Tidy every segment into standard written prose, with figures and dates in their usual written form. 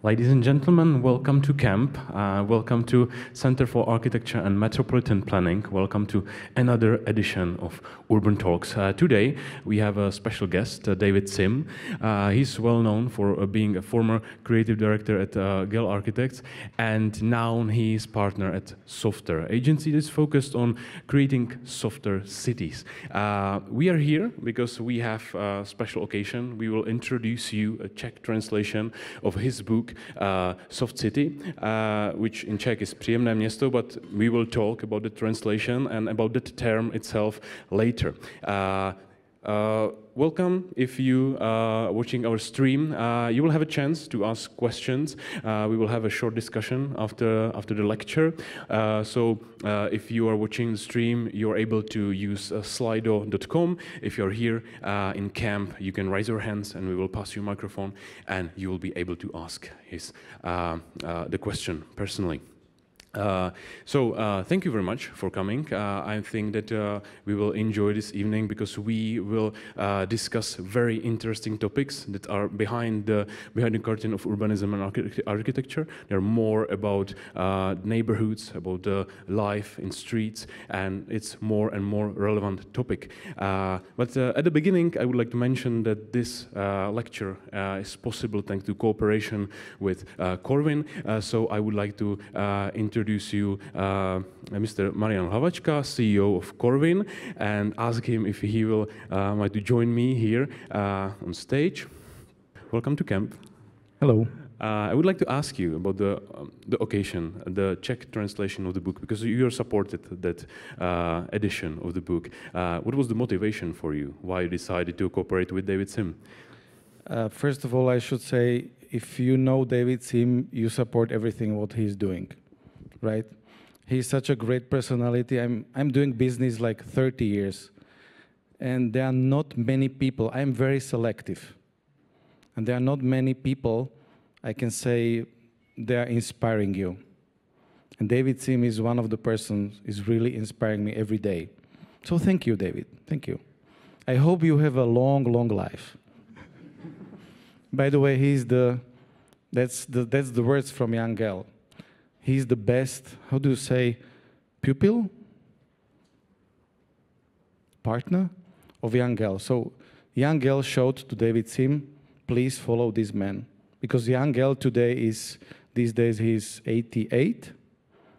Ladies and gentlemen, welcome to camp. Welcome to Center for Architecture and Metropolitan Planning. Welcome to another edition of Urban Talks. Today we have a special guest, Davida Sima. He's well known for being a former creative director at Gehla Architects, and now he is partner at Softer, agency that is focused on creating softer cities. We are here because we have a special occasion. We will introduce you a Czech translation of his book, Soft City, which in Czech is příjemné město, but we will talk about the translation and about the term itself later. Welcome. If you are watching our stream, you will have a chance to ask questions. We will have a short discussion after the lecture. So if you are watching the stream, you're able to use slido.com. If you're here in camp, you can raise your hands and we will pass you a microphone and you will be able to ask the question personally. Thank you very much for coming. I think that we will enjoy this evening because we will discuss very interesting topics that are behind the curtain of urbanism and architecture. They're more about neighborhoods, about life in streets, and it's more and more relevant topic. But at the beginning, I would like to mention that this lecture is possible thanks to cooperation with Corvin. So I would like to introduce you Mr. Marian Hlavačka, CEO of Corvin, and ask him if he will like to join me here on stage. Welcome to camp. Hello. I would like to ask you about the occasion, the Czech translation of the book, because you supported that edition of the book. What was the motivation for you? Why you decided to cooperate with Davida Sima? First of all, I should say, if you know Davida Sima, you support everything what he's doing, right? He's such a great personality. I'm doing business like 30 years, and there are not many people. I'm very selective, and there are not many people I can say they are inspiring you. And Davida Sima is one of the persons is really inspiring me every day. So thank you, David. Thank you. I hope you have a long, long life. By the way, that's the words from Jana Gehla. He's the best, how do you say, pupil? Partner of Jana Gehla. So Jana Gehla showed to Davida Sima, please follow this man. Because Jana Gehla today these days he's 88.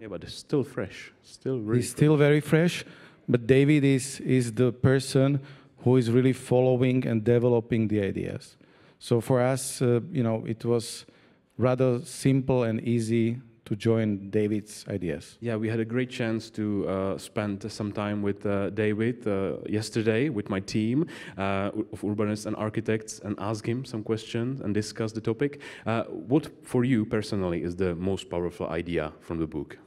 Yeah, but it's still fresh. He's still very fresh. But David is the person who is really following and developing the ideas. So for us, it was rather simple and easy to join David's ideas. Yeah, we had a great chance to spend some time with David yesterday with my team of urbanists and architects and ask him some questions and discuss the topic. What for you personally is the most powerful idea from the book?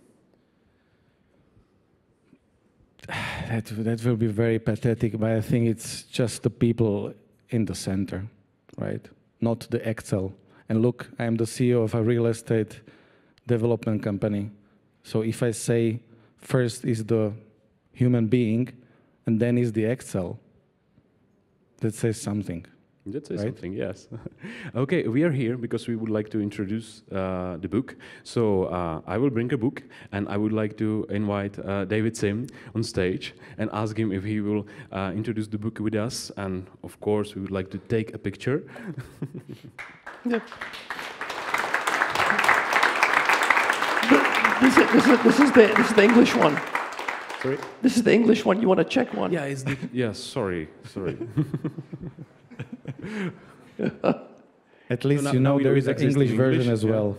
That will be very pathetic, but I think it's just the people in the center, right? Not the Excel. And look, I am the CEO of a real estate development company. So if I say first is the human being and then is the Excel, that says something. That says right? something, yes. Okay, we are here because we would like to introduce the book. So I will bring a book and I would like to invite Davida Sima on stage and ask him if he will introduce the book with us. And of course, we would like to take a picture. Yeah. This is the English one. Sorry? This is the English one. You want a Czech one? Yeah, yes, sorry. At least so you know there is an exist English in version as yeah. well.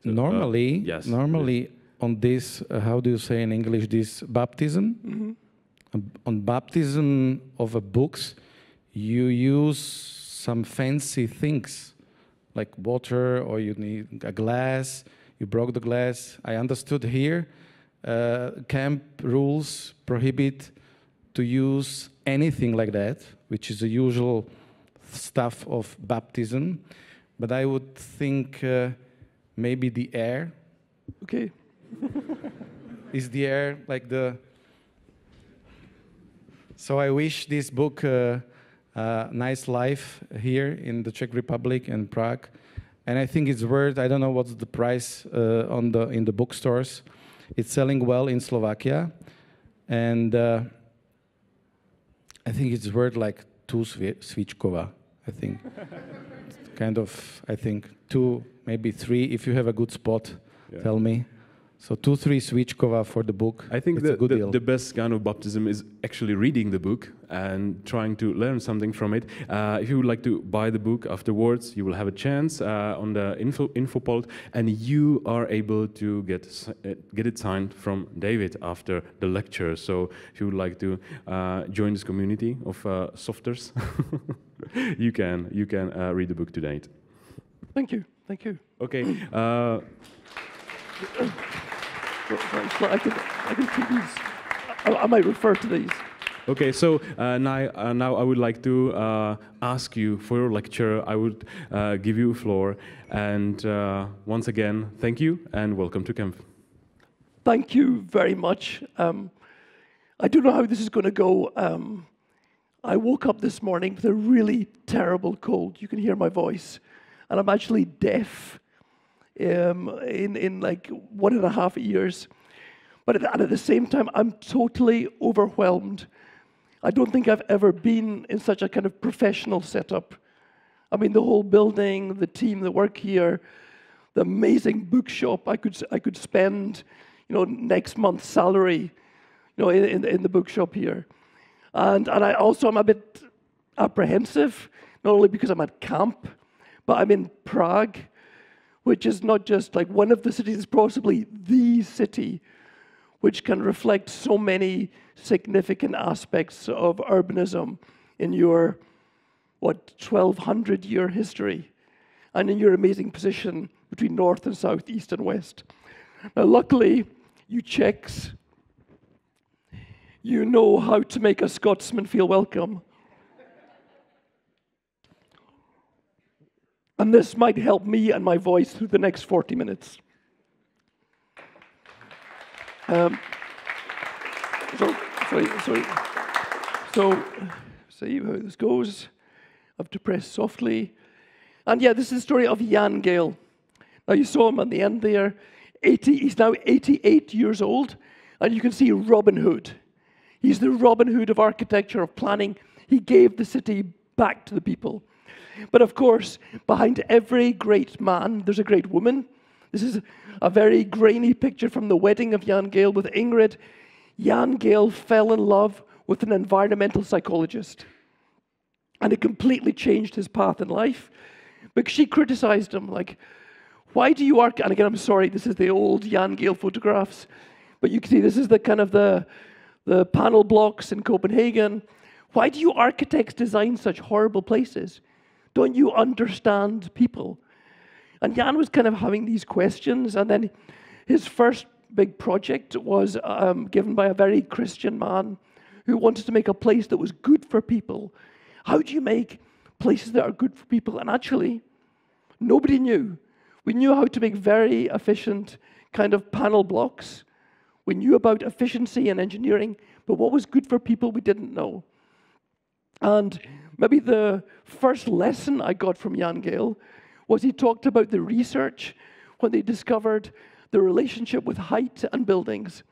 Normally, yes. On this, how do you say in English, this baptism? Mm-hmm. On baptism of a books, you use some fancy things like water, or you need a glass. You broke the glass. I understood here, camp rules prohibit to use anything like that, which is the usual stuff of baptism. But I would think maybe the air. Okay. Is the air like the So I wish this book a nice life here in the Czech Republic and Prague. And I think it's worth, I don't know what's the price in the bookstores. It's selling well in Slovakia. And I think it's worth like 2 svíčkova, I think. Kind of, I think 2, maybe 3. If you have a good spot, tell me. So 2-3 svíčkova for the book. I think the best kind of baptism is actually reading the book and trying to learn something from it. If you would like to buy the book afterwards, you will have a chance on the info poll, and you are able to get it signed from David after the lecture. So if you would like to join this community of softers, you can read the book tonight. Thank you. Thank you. Okay. I can keep these. I might refer to these. Okay, so now I would like to ask you for your lecture. I would give you a floor. And once again, thank you and welcome to camp. Thank you very much. I don't know how this is going to go. I woke up this morning with a really terrible cold. You can hear my voice. And I'm actually deaf. In like 1.5 years. But at the same time, I'm totally overwhelmed. I don't think I've ever been in such a kind of professional setup. I mean, the whole building, the team that work here, the amazing bookshop. I could spend, next month's salary, in the bookshop here. And I also am a bit apprehensive, not only because I'm at camp, but I'm in Prague, which is not just like one of the cities, it's possibly the city, which can reflect so many significant aspects of urbanism in your, 1,200-year history, and in your amazing position between north and south, east and west. Now, luckily, you Czechs, you know how to make a Scotsman feel welcome. And this might help me and my voice through the next 40 minutes. So, see how this goes. I have to press softly. And yeah, this is the story of Jana Gehla. Now you saw him at the end there. He's now 88 years old. And you can see Robin Hood. He's the Robin Hood of architecture, of planning. He gave the city back to the people. But of course, behind every great man, there's a great woman. This is a very grainy picture from the wedding of Jana Gehla with Ingrid. Jana Gehla fell in love with an environmental psychologist. And it completely changed his path in life. Because she criticized him, like, why do you and again, I'm sorry, this is the old Jana Gehla photographs. But you can see this is the kind of the panel blocks in Copenhagen. Why do you architects design such horrible places? Don't you understand people? And Jan was kind of having these questions, and then his first big project was given by a very Christian man who wanted to make a place that was good for people. How do you make places that are good for people? And actually, nobody knew. We knew how to make very efficient kind of panel blocks. We knew about efficiency and engineering, but what was good for people, we didn't know. And maybe the first lesson I got from Jana Gehla was he talked about the research when they discovered the relationship with height and buildings.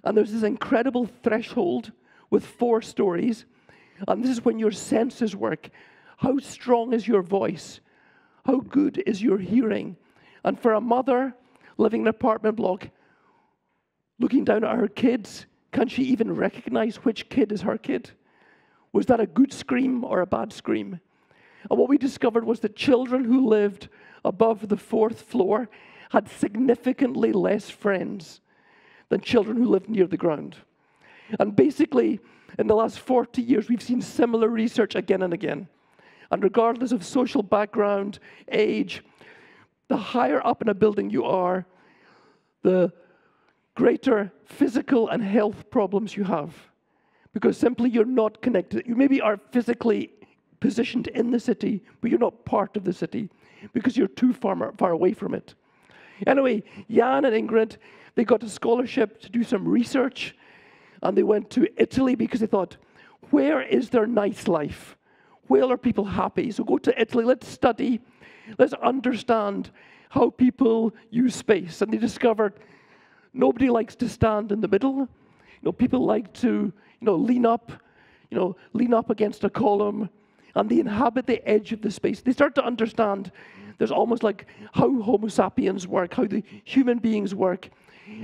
And there's this incredible threshold with 4 stories. And this is when your senses work. How strong is your voice? How good is your hearing? And for a mother living in an apartment block, looking down at her kids, can she even recognize which kid is her kid? Was that a good scream or a bad scream? And what we discovered was that children who lived above the 4th floor had significantly less friends than children who lived near the ground. And basically, in the last 40 years, we've seen similar research again and again. And regardless of social background, age, the higher up in a building you are, the greater physical and health problems you have. Because simply you're not connected. You maybe are physically positioned in the city, but you're not part of the city because you're too far away from it. Anyway, Jan and Ingrid, they got a scholarship to do some research, and they went to Italy because they thought, where is their nice life? Where are people happy? So go to Italy, let's study, let's understand how people use space. And they discovered nobody likes to stand in the middle. People like to, lean up against a column, and they inhabit the edge of the space. They start to understand there's almost like how Homo sapiens work, how the human beings work.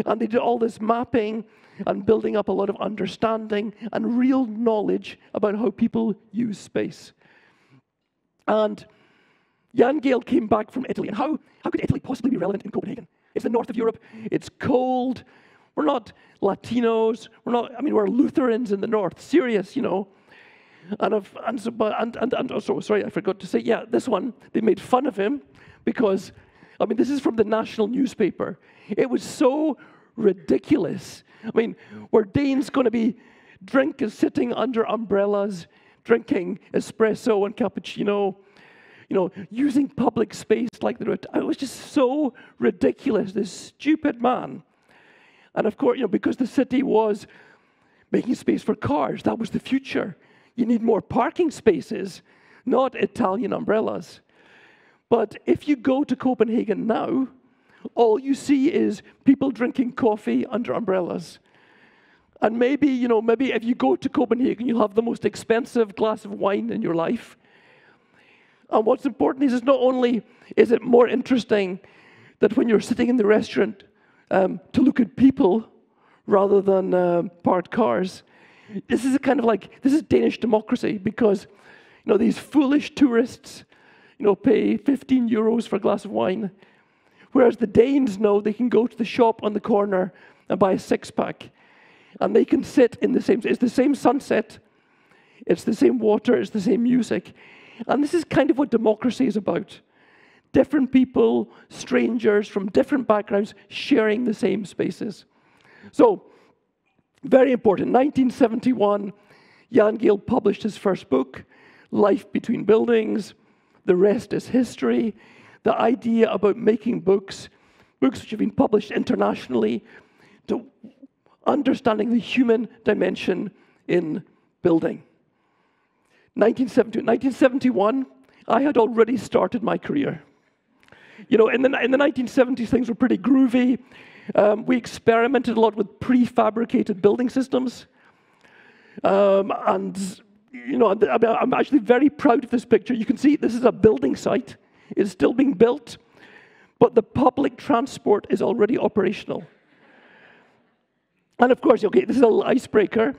And they did all this mapping and building up a lot of understanding and real knowledge about how people use space. And Jana Gehla came back from Italy. And how could Italy possibly be relevant in Copenhagen? It's the north of Europe. It's cold. We're not Latinos. We're Lutherans in the north. Serious, sorry, I forgot to say, this one, they made fun of him because, this is from the national newspaper. It was so ridiculous. Were Danes going to be sitting under umbrellas, drinking espresso and cappuccino, using public space like they were? It was just so ridiculous, this stupid man. And of course, because the city was making space for cars, that was the future. You need more parking spaces, not Italian umbrellas. But if you go to Copenhagen now, all you see is people drinking coffee under umbrellas. And maybe if you go to Copenhagen, you'll have the most expensive glass of wine in your life. And what's important is not only is it more interesting that when you're sitting in the restaurant to look at people rather than parked cars. This is this is Danish democracy because, these foolish tourists, pay 15 euros for a glass of wine, whereas the Danes know they can go to the shop on the corner and buy a six-pack, and they can sit in the same. It's the same sunset, it's the same water, it's the same music, and this is kind of what democracy is about. Different people, strangers from different backgrounds, sharing the same spaces. So, very important. 1971, Jana Gehla published his first book, Life Between Buildings. The rest is history. The idea about making books which have been published internationally, to understanding the human dimension in building. 1971, I had already started my career. In the 1970s, things were pretty groovy. We experimented a lot with prefabricated building systems. I'm actually very proud of this picture. You can see this is a building site. It's still being built, but the public transport is already operational. And of course, this is an icebreaker,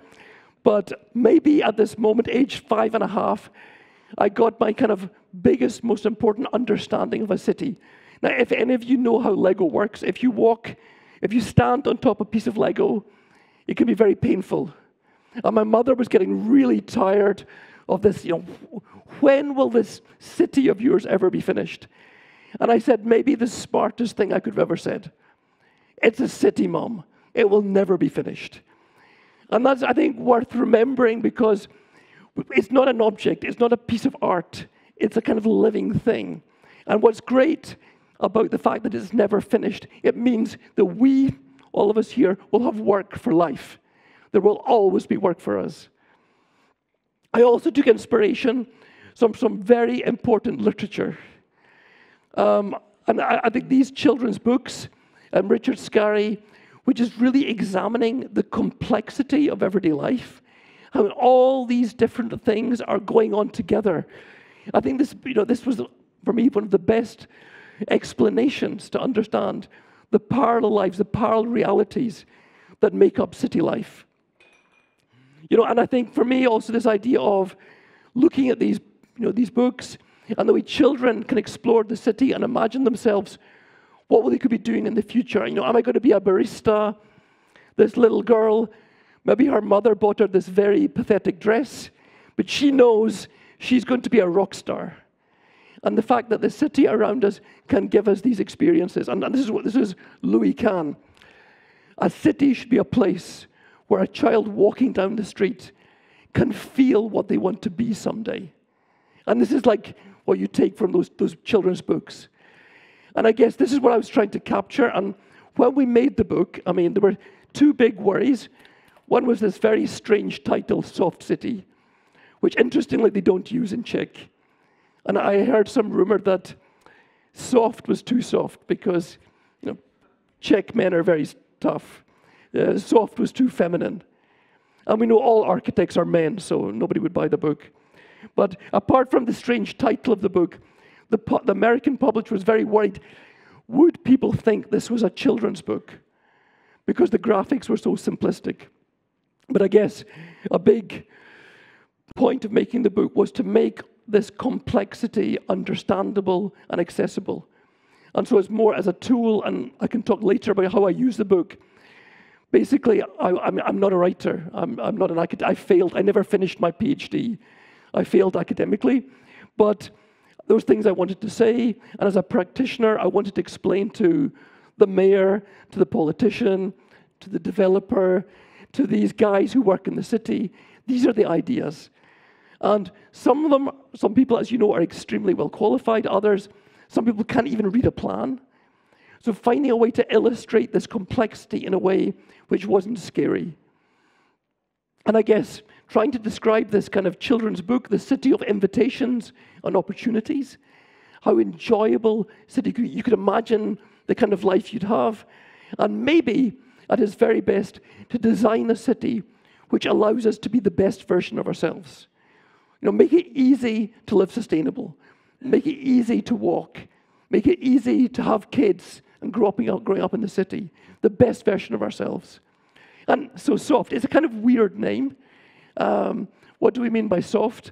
but maybe at this moment, age 5.5, I got my kind of biggest, most important understanding of a city. Now, if any of you know how Lego works, if you stand on top of a piece of Lego, it can be very painful. And my mother was getting really tired of this, when will this city of yours ever be finished? And I said, maybe the smartest thing I could have ever said. It's a city, Mom. It will never be finished. And that's, I think, worth remembering because it's not an object, it's not a piece of art, it's a kind of living thing. And what's great about the fact that it's never finished, it means that we, all of us here, will have work for life. There will always be work for us. I also took inspiration from some very important literature. And I think these children's books, Richard Scarry, which is really examining the complexity of everyday life, how all these different things are going on together. I think this was, for me, one of the best explanations to understand the parallel lives, the parallel realities that make up city life. And I think for me also this idea of looking at these books and the way children can explore the city and imagine themselves what they could be doing in the future. Am I going to be a barista? This little girl, maybe her mother bought her this very pathetic dress, but she knows she's going to be a rock star. And the fact that the city around us can give us these experiences, and this is Louis Kahn. A city should be a place where a child walking down the street can feel what they want to be someday. And this is like what you take from those children's books. And I guess this is what I was trying to capture. And when we made the book, there were two big worries. One was this very strange title, Soft City, which interestingly they don't use in Czech. And I heard some rumor that soft was too soft because, Czech men are very tough. Soft was too feminine. And we know all architects are men, so nobody would buy the book. But apart from the strange title of the book, the American publisher was very worried. Would people think this was a children's book? Because the graphics were so simplistic. But I guess a big point of making the book was to make this complexity understandable and accessible. And so it's more as a tool, and I can talk later about how I use the book. Basically, I'm not a writer. I'm not an academic. I failed. I never finished my PhD. I failed academically. But those things I wanted to say, and as a practitioner, I wanted to explain to the mayor, to the politician, to the developer, to these guys who work in the city. These are the ideas. And some people, as you know, are extremely well qualified. Others, some people can't even read a plan. So finding a way to illustrate this complexity in a way which wasn't scary. And I guess trying to describe this kind of children's book, the city of invitations and opportunities, how enjoyable city you could imagine the kind of life you'd have, and maybe at its very best to design a city which allows us to be the best version of ourselves. Make it easy to live sustainable, make it easy to walk, make it easy to have kids and growing up in the city, the best version of ourselves. And so soft is a kind of weird name. What do we mean by soft?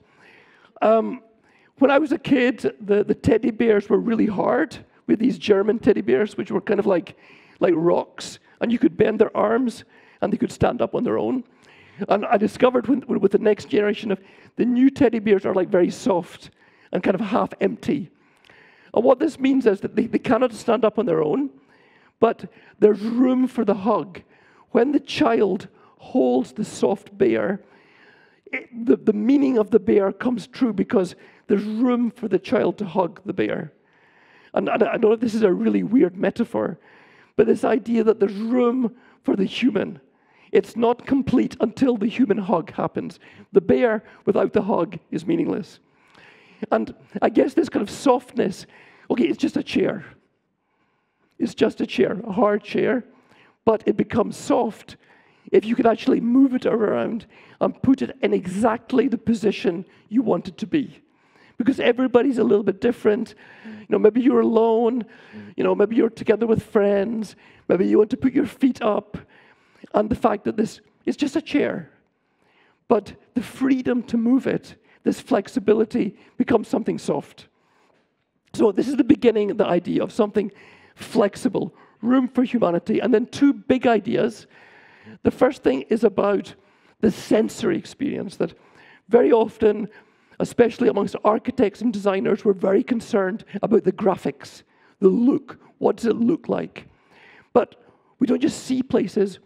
When I was a kid, the teddy bears were really hard. We had these German teddy bears, which were kind of like rocks, and you could bend their arms, and they could stand up on their own. And I discovered with the next generation of the new teddy bears are like very soft and kind of half empty. And what this means is that they cannot stand up on their own, but there's room for the hug. When the child holds the soft bear, the meaning of the bear comes true because there's room for the child to hug the bear. And I know this is a really weird metaphor, but this idea that there's room for the human. It's not complete until the human hug happens. The bear without the hug is meaningless. And I guess this kind of softness, okay, it's just a chair. It's just a chair, a hard chair, but it becomes soft if you could actually move it around and put it in exactly the position you want it to be. Because everybody's a little bit different. Maybe you're alone, maybe you're together with friends, maybe you want to put your feet up, and the fact that this is just a chair. But the freedom to move it, this flexibility, becomes something soft. So this is the beginning, the idea of something flexible, room for humanity, and then two big ideas. The first thing is about the sensory experience, that very often, especially amongst architects and designers, we're very concerned about the graphics, the look. What does it look like? But we don't just see places,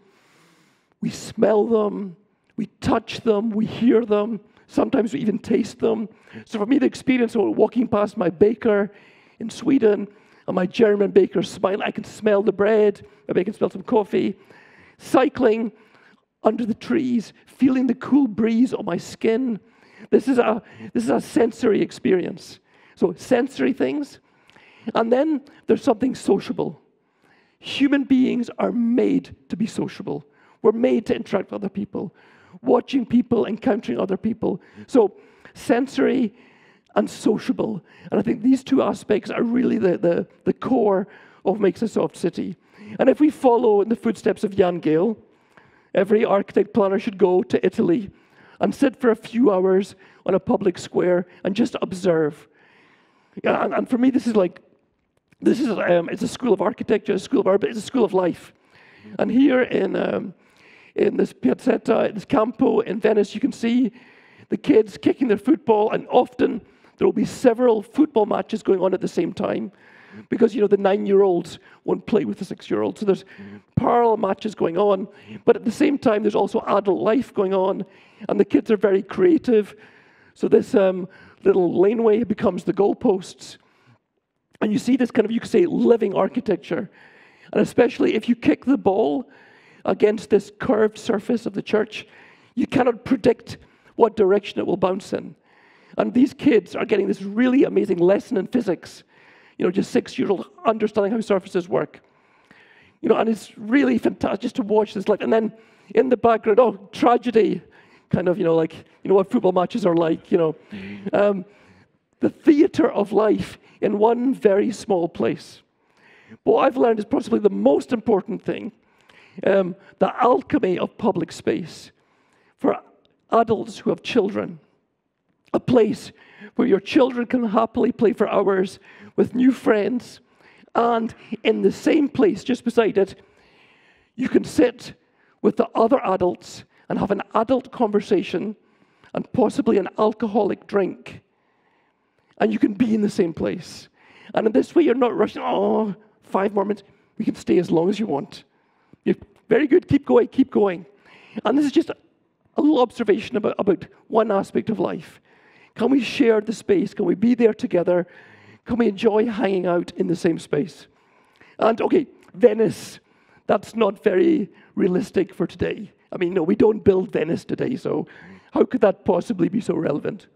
we smell them, we touch them, we hear them, sometimes we even taste them. So for me, the experience of walking past my baker in Sweden and my German baker smiling, I can smell the bread, maybe I can smell some coffee, cycling under the trees, feeling the cool breeze on my skin. This is a sensory experience. So sensory things. And then there's something sociable. Human beings are made to be sociable. We're made to interact with other people, watching people, encountering other people. So sensory and sociable. And I think these two aspects are really the core of what makes a soft city. And if we follow in the footsteps of Jana Gehla, every architect planner should go to Italy and sit for a few hours on a public square and just observe. And for me, it's a school of architecture, a school of art, but it's a school of life. And here in this piazzetta, this campo in Venice, you can see the kids kicking their football, and often there will be several football matches going on at the same time, because the 9-year-olds won't play with the 6-year-olds. So there's parallel matches going on, but at the same time there's also adult life going on, and the kids are very creative. So this little laneway becomes the goalposts, and you see this kind of, you could say, living architecture. And especially if you kick the ball, against this curved surface of the church. You cannot predict what direction it will bounce in. And these kids are getting this really amazing lesson in physics. Just 6-year-old understanding how surfaces work. And it's really fantastic just to watch this life. And then in the background, tragedy, kind of, what football matches are like, the theater of life in one very small place. What I've learned is possibly the most important thing, the alchemy of public space for adults who have children. A place where your children can happily play for hours with new friends, and in the same place, just beside it, you can sit with the other adults and have an adult conversation and possibly an alcoholic drink. And you can be in the same place. And in this way, you're not rushing, 5 more minutes. We can stay as long as you want. You're very good, keep going, keep going. And this is just a little observation about one aspect of life. Can we share the space? Can we be there together? Can we enjoy hanging out in the same space? And okay, Venice, that's not very realistic for today. I mean, no, we don't build Venice today, so how could that possibly be so relevant?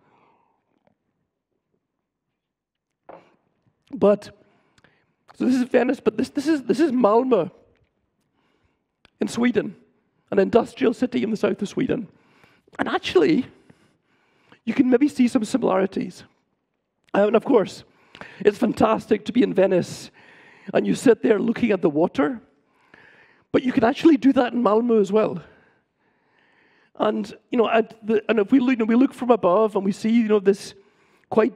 But, so this is Venice, but this is Malmö in Sweden, an industrial city in the south of Sweden. And actually, you can maybe see some similarities. And of course, it's fantastic to be in Venice and you sit there looking at the water, but you can actually do that in Malmö as well. And and if we look from above and we see this quite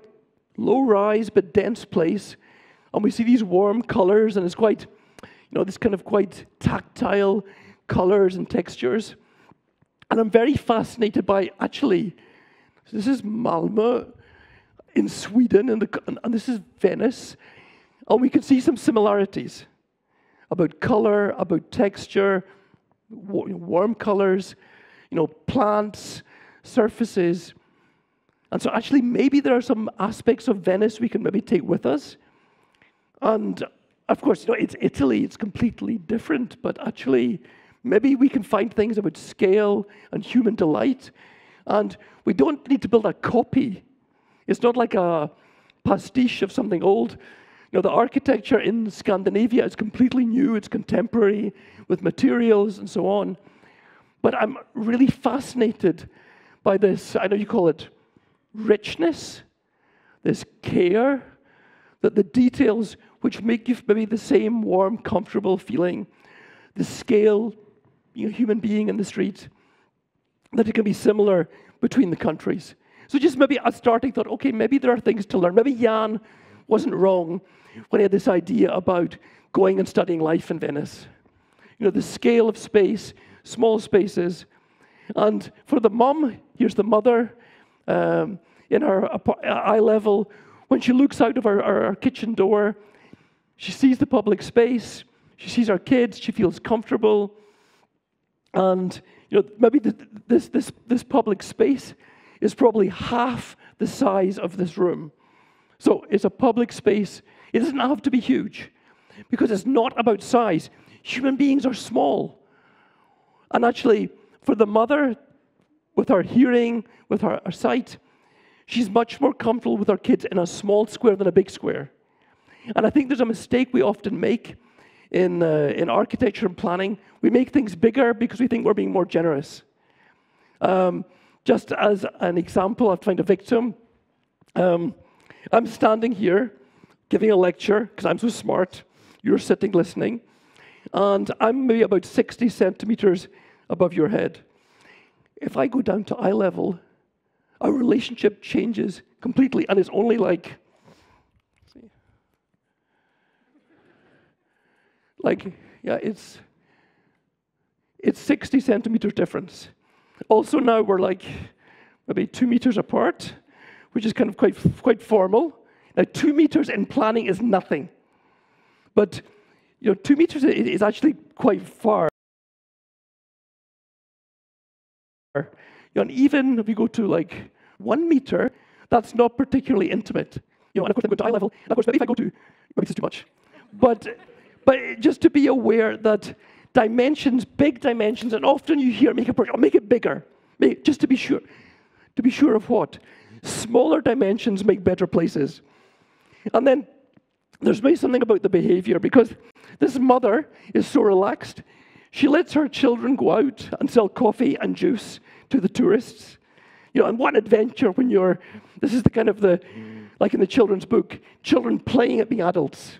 low-rise but dense place, and we see these warm colors, and it's quite this kind of quite tactile colors and textures. And I'm very fascinated by actually. This is Malmö in Sweden, and this is Venice. And we can see some similarities about color, about texture, warm colors, plants, surfaces. And so actually maybe there are some aspects of Venice we can maybe take with us. And of course, it's Italy, it's completely different, but actually maybe we can find things about scale and human delight. And we don't need to build a copy. It's not like a pastiche of something old. The architecture in Scandinavia is completely new. It's contemporary with materials and so on. But I'm really fascinated by this, I know you call it richness, this care, that the details which make you maybe the same warm, comfortable feeling, the scale, human being in the street, that it can be similar between the countries. So just maybe a starting thought, okay, maybe there are things to learn. Maybe Jan wasn't wrong when he had this idea about going and studying life in Venice. The scale of space, small spaces. And for the mum, here's the mother in her eye level. When she looks out of our kitchen door, she sees the public space, she sees our kids, she feels comfortable. And maybe this public space is probably half the size of this room. So it's a public space. It doesn't have to be huge because it's not about size. Human beings are small. And actually, for the mother, with her hearing, with her sight, she's much more comfortable with her kids in a small square than a big square. And I think there's a mistake we often make in architecture and planning. We make things bigger because we think we're being more generous. Just as an example, I've found a victim. I'm standing here giving a lecture because I'm so smart. You're sitting listening. And I'm maybe about 60 centimeters above your head. If I go down to eye level, our relationship changes completely. And it's only it's 60 centimeters difference. Also now we're maybe 2 meters apart, which is kind of quite formal. Now 2 meters in planning is nothing. But 2 meters is actually quite far. And even if we go to 1 meter, that's not particularly intimate. And of course I go to eye level. And of course maybe if I go to, maybe this is too much. But just to be aware that dimensions, big dimensions, and often you hear, make a project, I'll make it bigger, just to be sure. To be sure of what? Smaller dimensions make better places. And then there's maybe something about the behavior, because this mother is so relaxed. She lets her children go out and sell coffee and juice to the tourists. You know, and what an adventure when this is the kind of like in the children's book, children playing at being adults.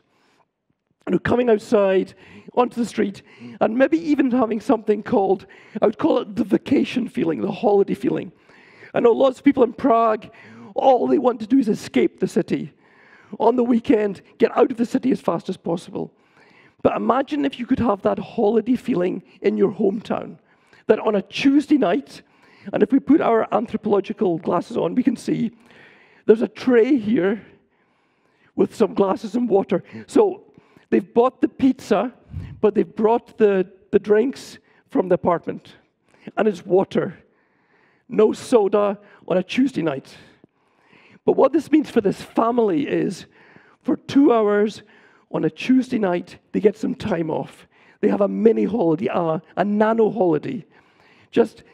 You know, coming outside onto the street, and maybe even having something called, I would call it the vacation feeling, the holiday feeling. I know lots of people in Prague, all they want to do is escape the city. On the weekend, get out of the city as fast as possible. But imagine if you could have that holiday feeling in your hometown, that on a Tuesday night, and if we put our anthropological glasses on, we can see there's a tray here with some glasses and water. So they've bought the pizza, but they've brought the drinks from the apartment. And it's water. No soda on a Tuesday night. But what this means for this family is, for 2 hours on a Tuesday night, they get some time off. They have a mini holiday, a nano holiday. Just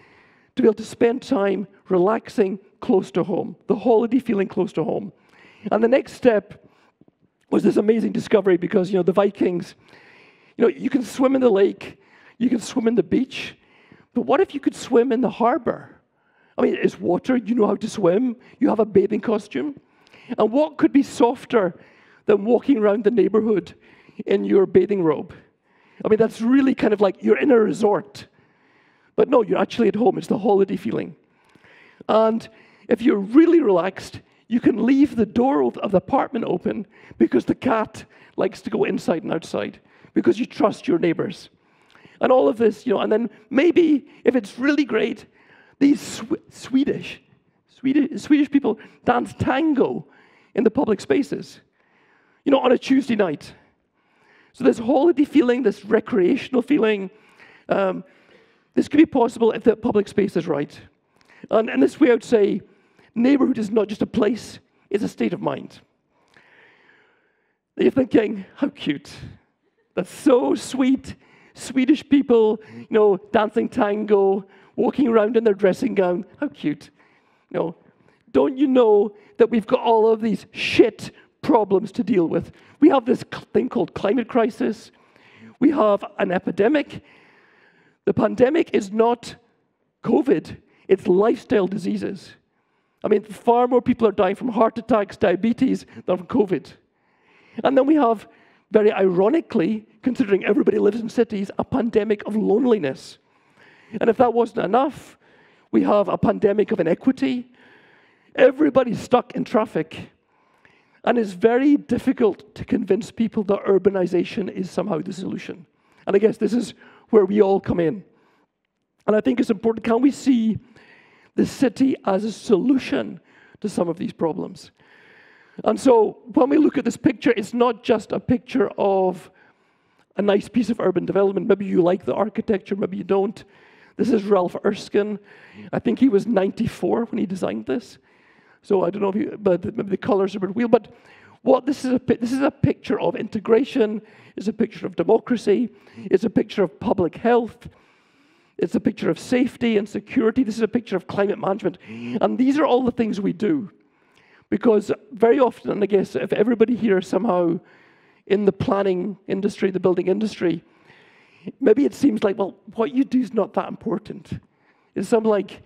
to be able to spend time relaxing close to home, the holiday feeling close to home. And the next step was this amazing discovery, because, you know, the Vikings, you know, you can swim in the lake, you can swim in the beach, but what if you could swim in the harbor? I mean, it's water, you know how to swim, you have a bathing costume. And what could be softer than walking around the neighborhood in your bathing robe? I mean, that's really kind of like you're in a resort. But no, you're actually at home. It's the holiday feeling. And if you're really relaxed, you can leave the door of the apartment open, because the cat likes to go inside and outside, because you trust your neighbors. And all of this, you know, and then maybe, if it's really great, these Swedish people dance tango in the public spaces, you know, on a Tuesday night. So this holiday feeling, this recreational feeling, this could be possible if the public space is right. And in this way, I would say, neighborhood is not just a place, it's a state of mind. You're thinking, how cute. That's so sweet. Swedish people, you know, dancing tango, walking around in their dressing gown. How cute. You know, don't you know that we've got all of these shit problems to deal with? We have this thing called climate crisis. We have an epidemic. The pandemic is not COVID, it's lifestyle diseases. I mean, far more people are dying from heart attacks, diabetes, than from COVID. And then we have, very ironically, considering everybody lives in cities, a pandemic of loneliness. And if that wasn't enough, we have a pandemic of inequity. Everybody's stuck in traffic. And it's very difficult to convince people that urbanization is somehow the solution. And I guess this is where we all come in. And I think it's important, can we see the city as a solution to some of these problems? And so when we look at this picture, it's not just a picture of a nice piece of urban development. Maybe you like the architecture, maybe you don't. This is Ralph Erskine. I think he was 94 when he designed this. So I don't know if you, but maybe the colors are a bit weird. But what this is a picture of integration. It's a picture of democracy. It's a picture of public health. It's a picture of safety and security. This is a picture of climate management. And these are all the things we do. Because very often, and I guess if everybody here somehow in the planning industry, the building industry, maybe it seems like, well, what you do is not that important. It's some like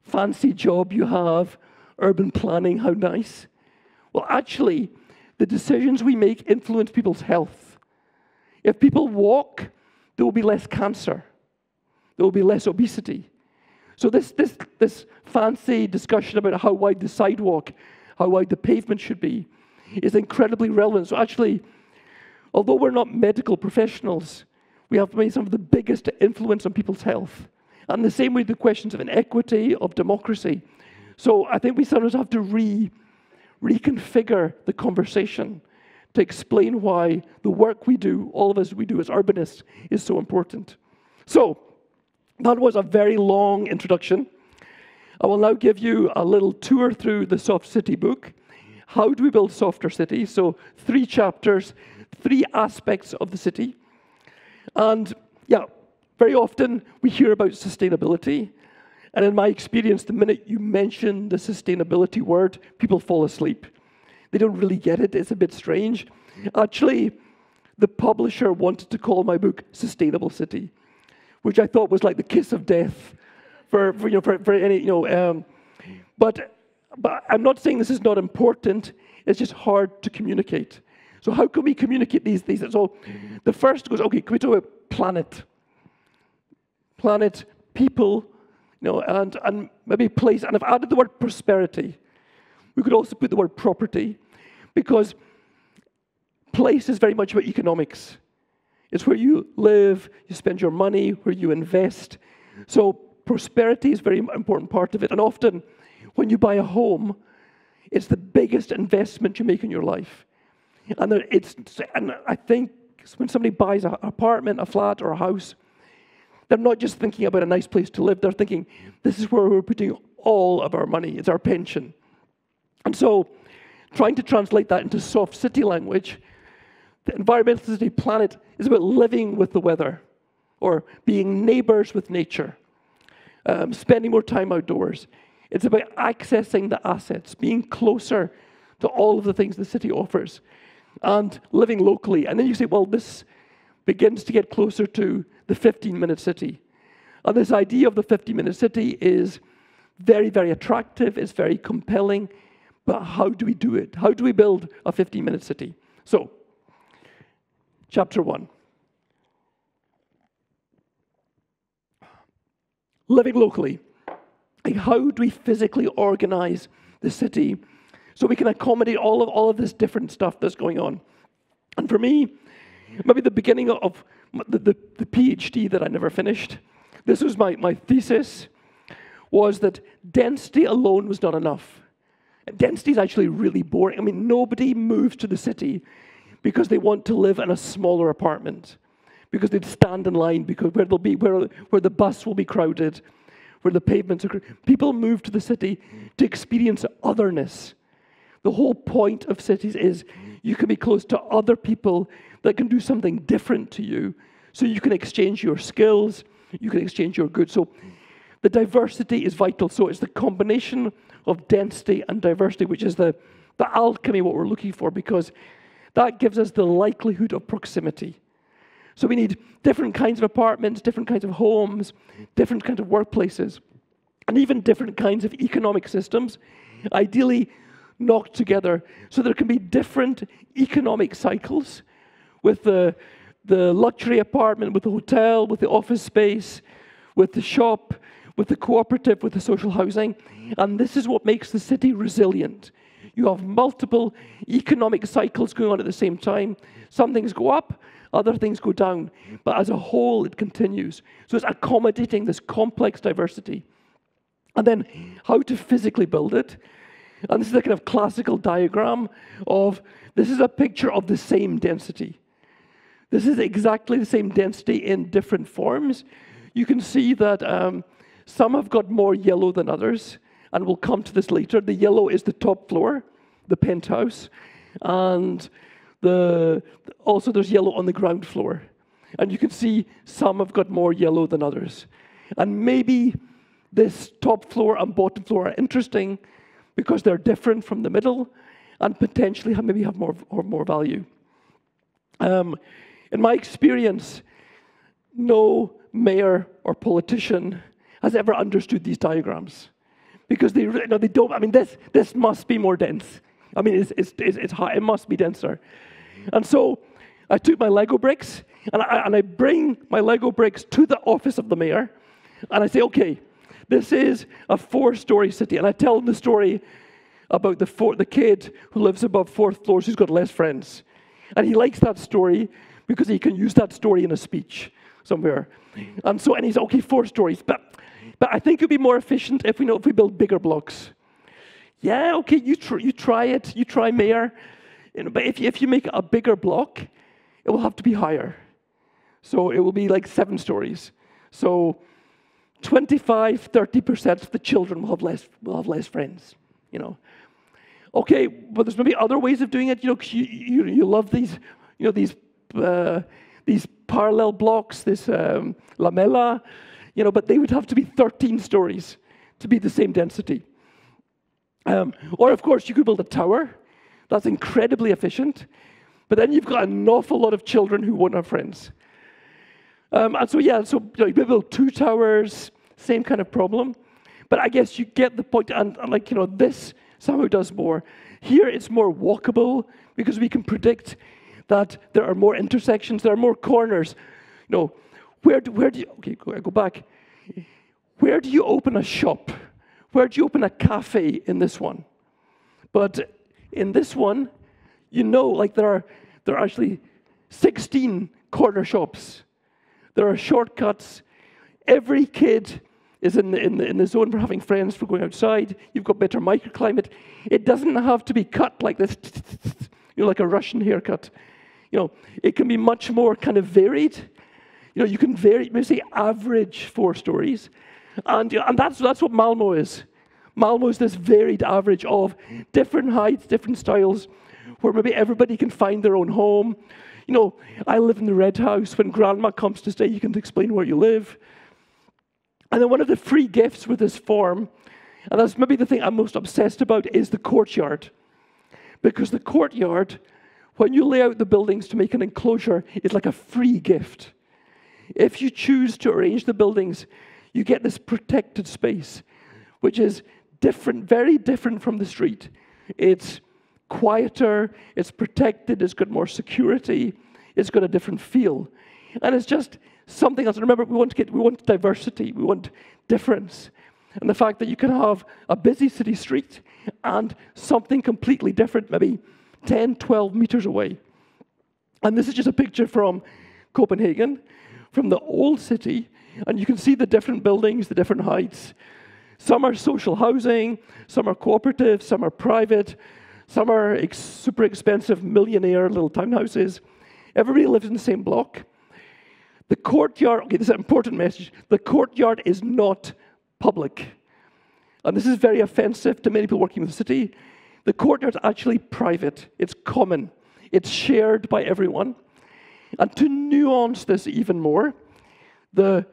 fancy job you have, urban planning, how nice. Well, actually, the decisions we make influence people's health. If people walk, there will be less cancer. There will be less obesity. So this fancy discussion about how wide the sidewalk, how wide the pavement should be, is incredibly relevant. So actually, although we're not medical professionals, we have made some of the biggest influence on people's health. And the same with the questions of inequity, of democracy. So I think we sometimes have to reconfigure the conversation to explain why the work we do, all of us we do as urbanists, is so important. So that was a very long introduction. I will now give you a little tour through the Soft City book. How do we build softer cities? So 3 chapters, 3 aspects of the city. And yeah, Very often we hear about sustainability, and in my experience, the minute you mention the sustainability word, people fall asleep. They don't really get it. It's a bit strange. Actually, the publisher wanted to call my book Sustainable City, which I thought was like the kiss of death for any. But I'm not saying this is not important. It's just hard to communicate. So how can we communicate these things? So the first goes, okay, can we talk about planet? Planet, people, and maybe place. And I've added the word prosperity. We could also put the word property, because place is very much about economics. It's where you live, you spend your money, where you invest. So prosperity is a very important part of it. And often, when you buy a home, it's the biggest investment you make in your life. And I think when somebody buys an apartment, a flat, or a house, they're not just thinking about a nice place to live. They're thinking, this is where we're putting all of our money. It's our pension. And so, trying to translate that into soft city language, the environmental city planet is about living with the weather, or being neighbors with nature, spending more time outdoors. It's about accessing the assets, being closer to all of the things the city offers, and living locally. And then you say, well, this begins to get closer to the 15-minute city. And this idea of the 15-minute city is very, very attractive. It's very compelling. But how do we do it? How do we build a 15-minute city? So, chapter 1. Living locally. Like, how do we physically organize the city so we can accommodate all of this different stuff that's going on? And for me, maybe the beginning of the PhD that I never finished, this was my thesis, was that density alone was not enough. Density is actually really boring. I mean, nobody moves to the city because they want to live in a smaller apartment, because they'd stand in line, because where the bus will be crowded, where the pavements are crowded. People move to the city to experience otherness. The whole point of cities is you can be close to other people that can do something different to you, so you can exchange your skills, you can exchange your goods. So the diversity is vital. So it's the combination of density and diversity, which is the alchemy, what we're looking for, because that gives us the likelihood of proximity. So we need different kinds of apartments, different kinds of homes, different kinds of workplaces, and even different kinds of economic systems, ideally knocked together so there can be different economic cycles with the luxury apartment, with the hotel, with the office space, with the shop, with the cooperative, with the social housing. And this is what makes the city resilient. You have multiple economic cycles going on at the same time. Some things go up, other things go down. But as a whole, it continues. So it's accommodating this complex diversity. And then how to physically build it. And this is a kind of classical diagram of, this is a picture of the same density. This is exactly the same density in different forms. You can see that some have got more yellow than others, and we'll come to this later. The yellow is the top floor, the penthouse, and also there's yellow on the ground floor. And you can see some have got more yellow than others. And maybe this top floor and bottom floor are interesting because they're different from the middle and potentially maybe have more value. In my experience, no mayor or politician has ever understood these diagrams, because they don't. I mean, this must be more dense. I mean, it's high. It must be denser. And so I took my Lego bricks and I bring my Lego bricks to the office of the mayor, and I say, okay, this is a 4-story city, and I tell them the story about the kid who lives above 4th floors who's got less friends, and he likes that story because he can use that story in a speech somewhere. And he's okay, 4 stories, but I think it'd be more efficient if we build bigger blocks. Yeah, okay, you try it, you try mayor. But if you make a bigger block, it will have to be higher. So it will be like 7 stories. So 25-30% of the children will have less friends. Okay, but there's maybe other ways of doing it. You love these these parallel blocks, this lamella, but they would have to be 13 stories to be the same density. Or, of course, you could build a tower. That's incredibly efficient. But then you've got an awful lot of children who won't have friends. And so you build 2 towers, same kind of problem. But I guess you get the point, and this somehow does more. Here it's more walkable, because we can predict that there are more intersections, there are more corners. Where do you, okay, go back. Where do you open a shop? Where do you open a cafe in this one? But in this one, there are actually 16 corner shops. There are shortcuts. Every kid is in the zone for having friends, for going outside. You've got better microclimate. It doesn't have to be cut like this, like a Russian haircut. It can be much more kind of varied. You can vary, maybe say average 4 stories. And that's what Malmo is. Malmo is this varied average of different heights, different styles, where maybe everybody can find their own home. I live in the red house. When grandma comes to stay, you can explain where you live. And then one of the free gifts with this form, and that's maybe the thing I'm most obsessed about, is the courtyard. Because the courtyard, when you lay out the buildings to make an enclosure, is like a free gift. If you choose to arrange the buildings, you get this protected space, which is different, very different from the street. It's quieter, it's protected, it's got more security, it's got a different feel. And it's just something else. Remember, we want diversity, we want difference. And the fact that you can have a busy city street and something completely different, maybe 10, 12 meters away. And this is just a picture from Copenhagen, from the old city, and you can see the different buildings, the different heights. Some are social housing, some are cooperative, some are private, some are super expensive millionaire little townhouses. Everybody lives in the same block. The courtyard, okay, this is an important message. The courtyard is not public. And this is very offensive to many people working in the city. The courtyard is actually private. It's common. It's shared by everyone. And to nuance this even more, the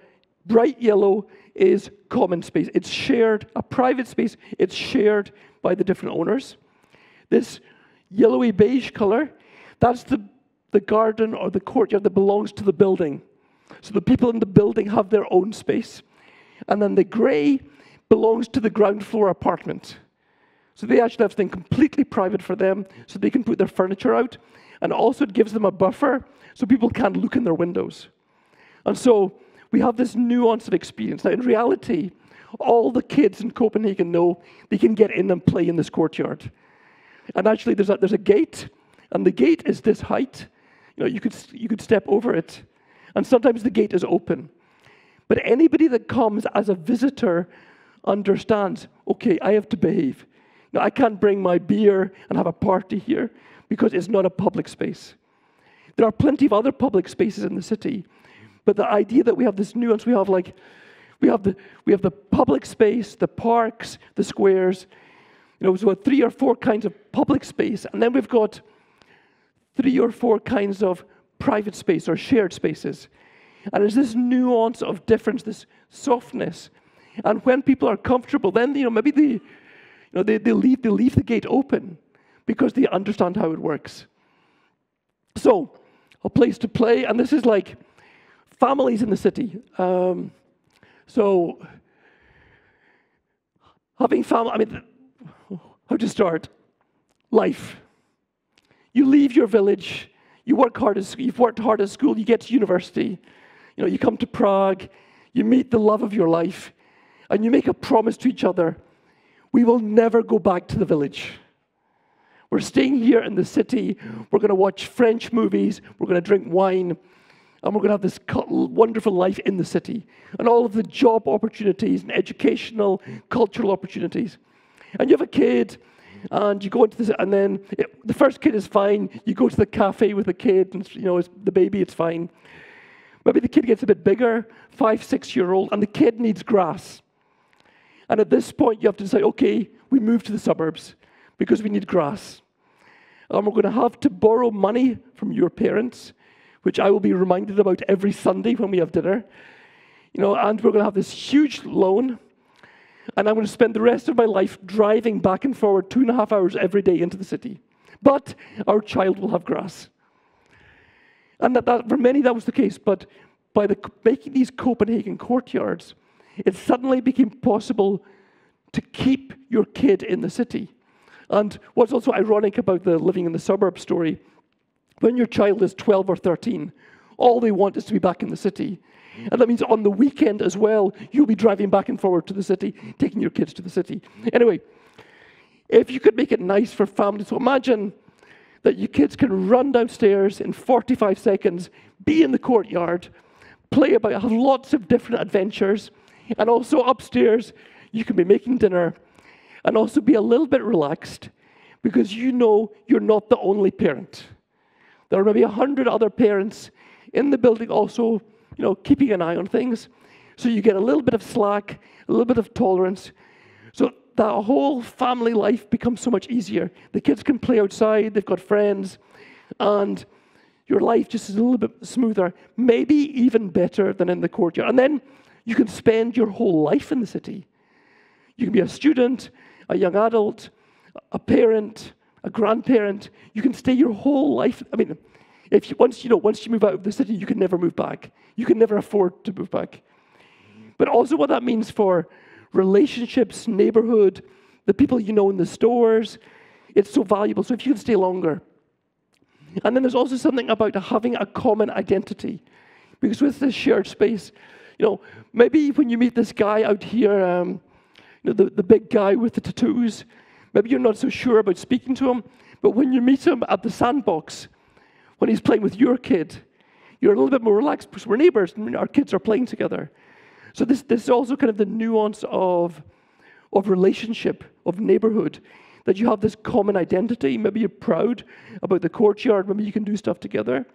bright yellow is common space. It's shared, a private space. It's shared by the different owners. This yellowy beige color, that's the garden or the courtyard that belongs to the building. So the people in the building have their own space. And then the gray belongs to the ground floor apartment. So they actually have something completely private for them, so they can put their furniture out. And also it gives them a buffer, so people can't look in their windows. And so we have this nuance of experience. Now, in reality, all the kids in Copenhagen know they can get in and play in this courtyard. And actually, there's a gate, and the gate is this height. You could step over it, and sometimes the gate is open. But anybody that comes as a visitor understands, okay, I have to behave. Now, I can't bring my beer and have a party here because it's not a public space. There are plenty of other public spaces in the city, but the idea that we have this nuance, we have the public space, the parks, the squares. So 3 or 4 kinds of public space, and then we've got 3 or 4 kinds of private space or shared spaces. And there's this nuance of difference, this softness. And when people are comfortable, then maybe they leave the gate open because they understand how it works. So, a place to play, and this is like families in the city. So, having family, how to start? Life. You leave your village, you've worked hard at school, you get to university, you come to Prague, you meet the love of your life, and you make a promise to each other, we will never go back to the village. We're staying here in the city, we're going to watch French movies, we're going to drink wine, and we're going to have this wonderful life in the city, and all of the job opportunities and educational, cultural opportunities. And you have a kid, and you go into this, and then the first kid is fine. You go to the cafe with the kid, and it's the baby, it's fine. Maybe the kid gets a bit bigger, 5, 6-year-old, and the kid needs grass. And at this point, you have to decide, okay, we move to the suburbs because we need grass. And we're going to have to borrow money from your parents. which I will be reminded about every Sunday when we have dinner. You know, and we're going to have this huge loan, and I'm going to spend the rest of my life driving back and forward 2.5 hours every day into the city. But our child will have grass. And that for many that was the case, but by making these Copenhagen courtyards, it suddenly became possible to keep your kid in the city. And what's also ironic about the living in the suburbs story, when your child is 12 or 13, all they want is to be back in the city. And that means on the weekend as well, you'll be driving back and forward to the city, taking your kids to the city. Anyway, if you could make it nice for families, so imagine that your kids can run downstairs in 45 seconds, be in the courtyard, play about, have lots of different adventures, and also upstairs, you can be making dinner, and also be a little bit relaxed, because you know you're not the only parent. There are maybe 100 other parents in the building also, you know, keeping an eye on things. So you get a little bit of slack, a little bit of tolerance. So that whole family life becomes so much easier. The kids can play outside, they've got friends, and your life just is a little bit smoother, maybe even better than in the courtyard. And then you can spend your whole life in the city. You can be a student, a young adult, a parent, a grandparent. You can stay your whole life. I mean, once you move out of the city, you can never move back. You can never afford to move back. But also what that means for relationships, neighborhood, the people you know in the stores, it's so valuable. So if you can stay longer. And then there's also something about having a common identity. Because with this shared space, you know, maybe when you meet this guy out here, you know, the big guy with the tattoos, maybe you're not so sure about speaking to him, but when you meet him at the sandbox, when he's playing with your kid, you're a little bit more relaxed because we're neighbors and our kids are playing together. So this is also kind of the nuance of relationship, of neighborhood, that you have this common identity. Maybe you're proud about the courtyard, maybe you can do stuff together.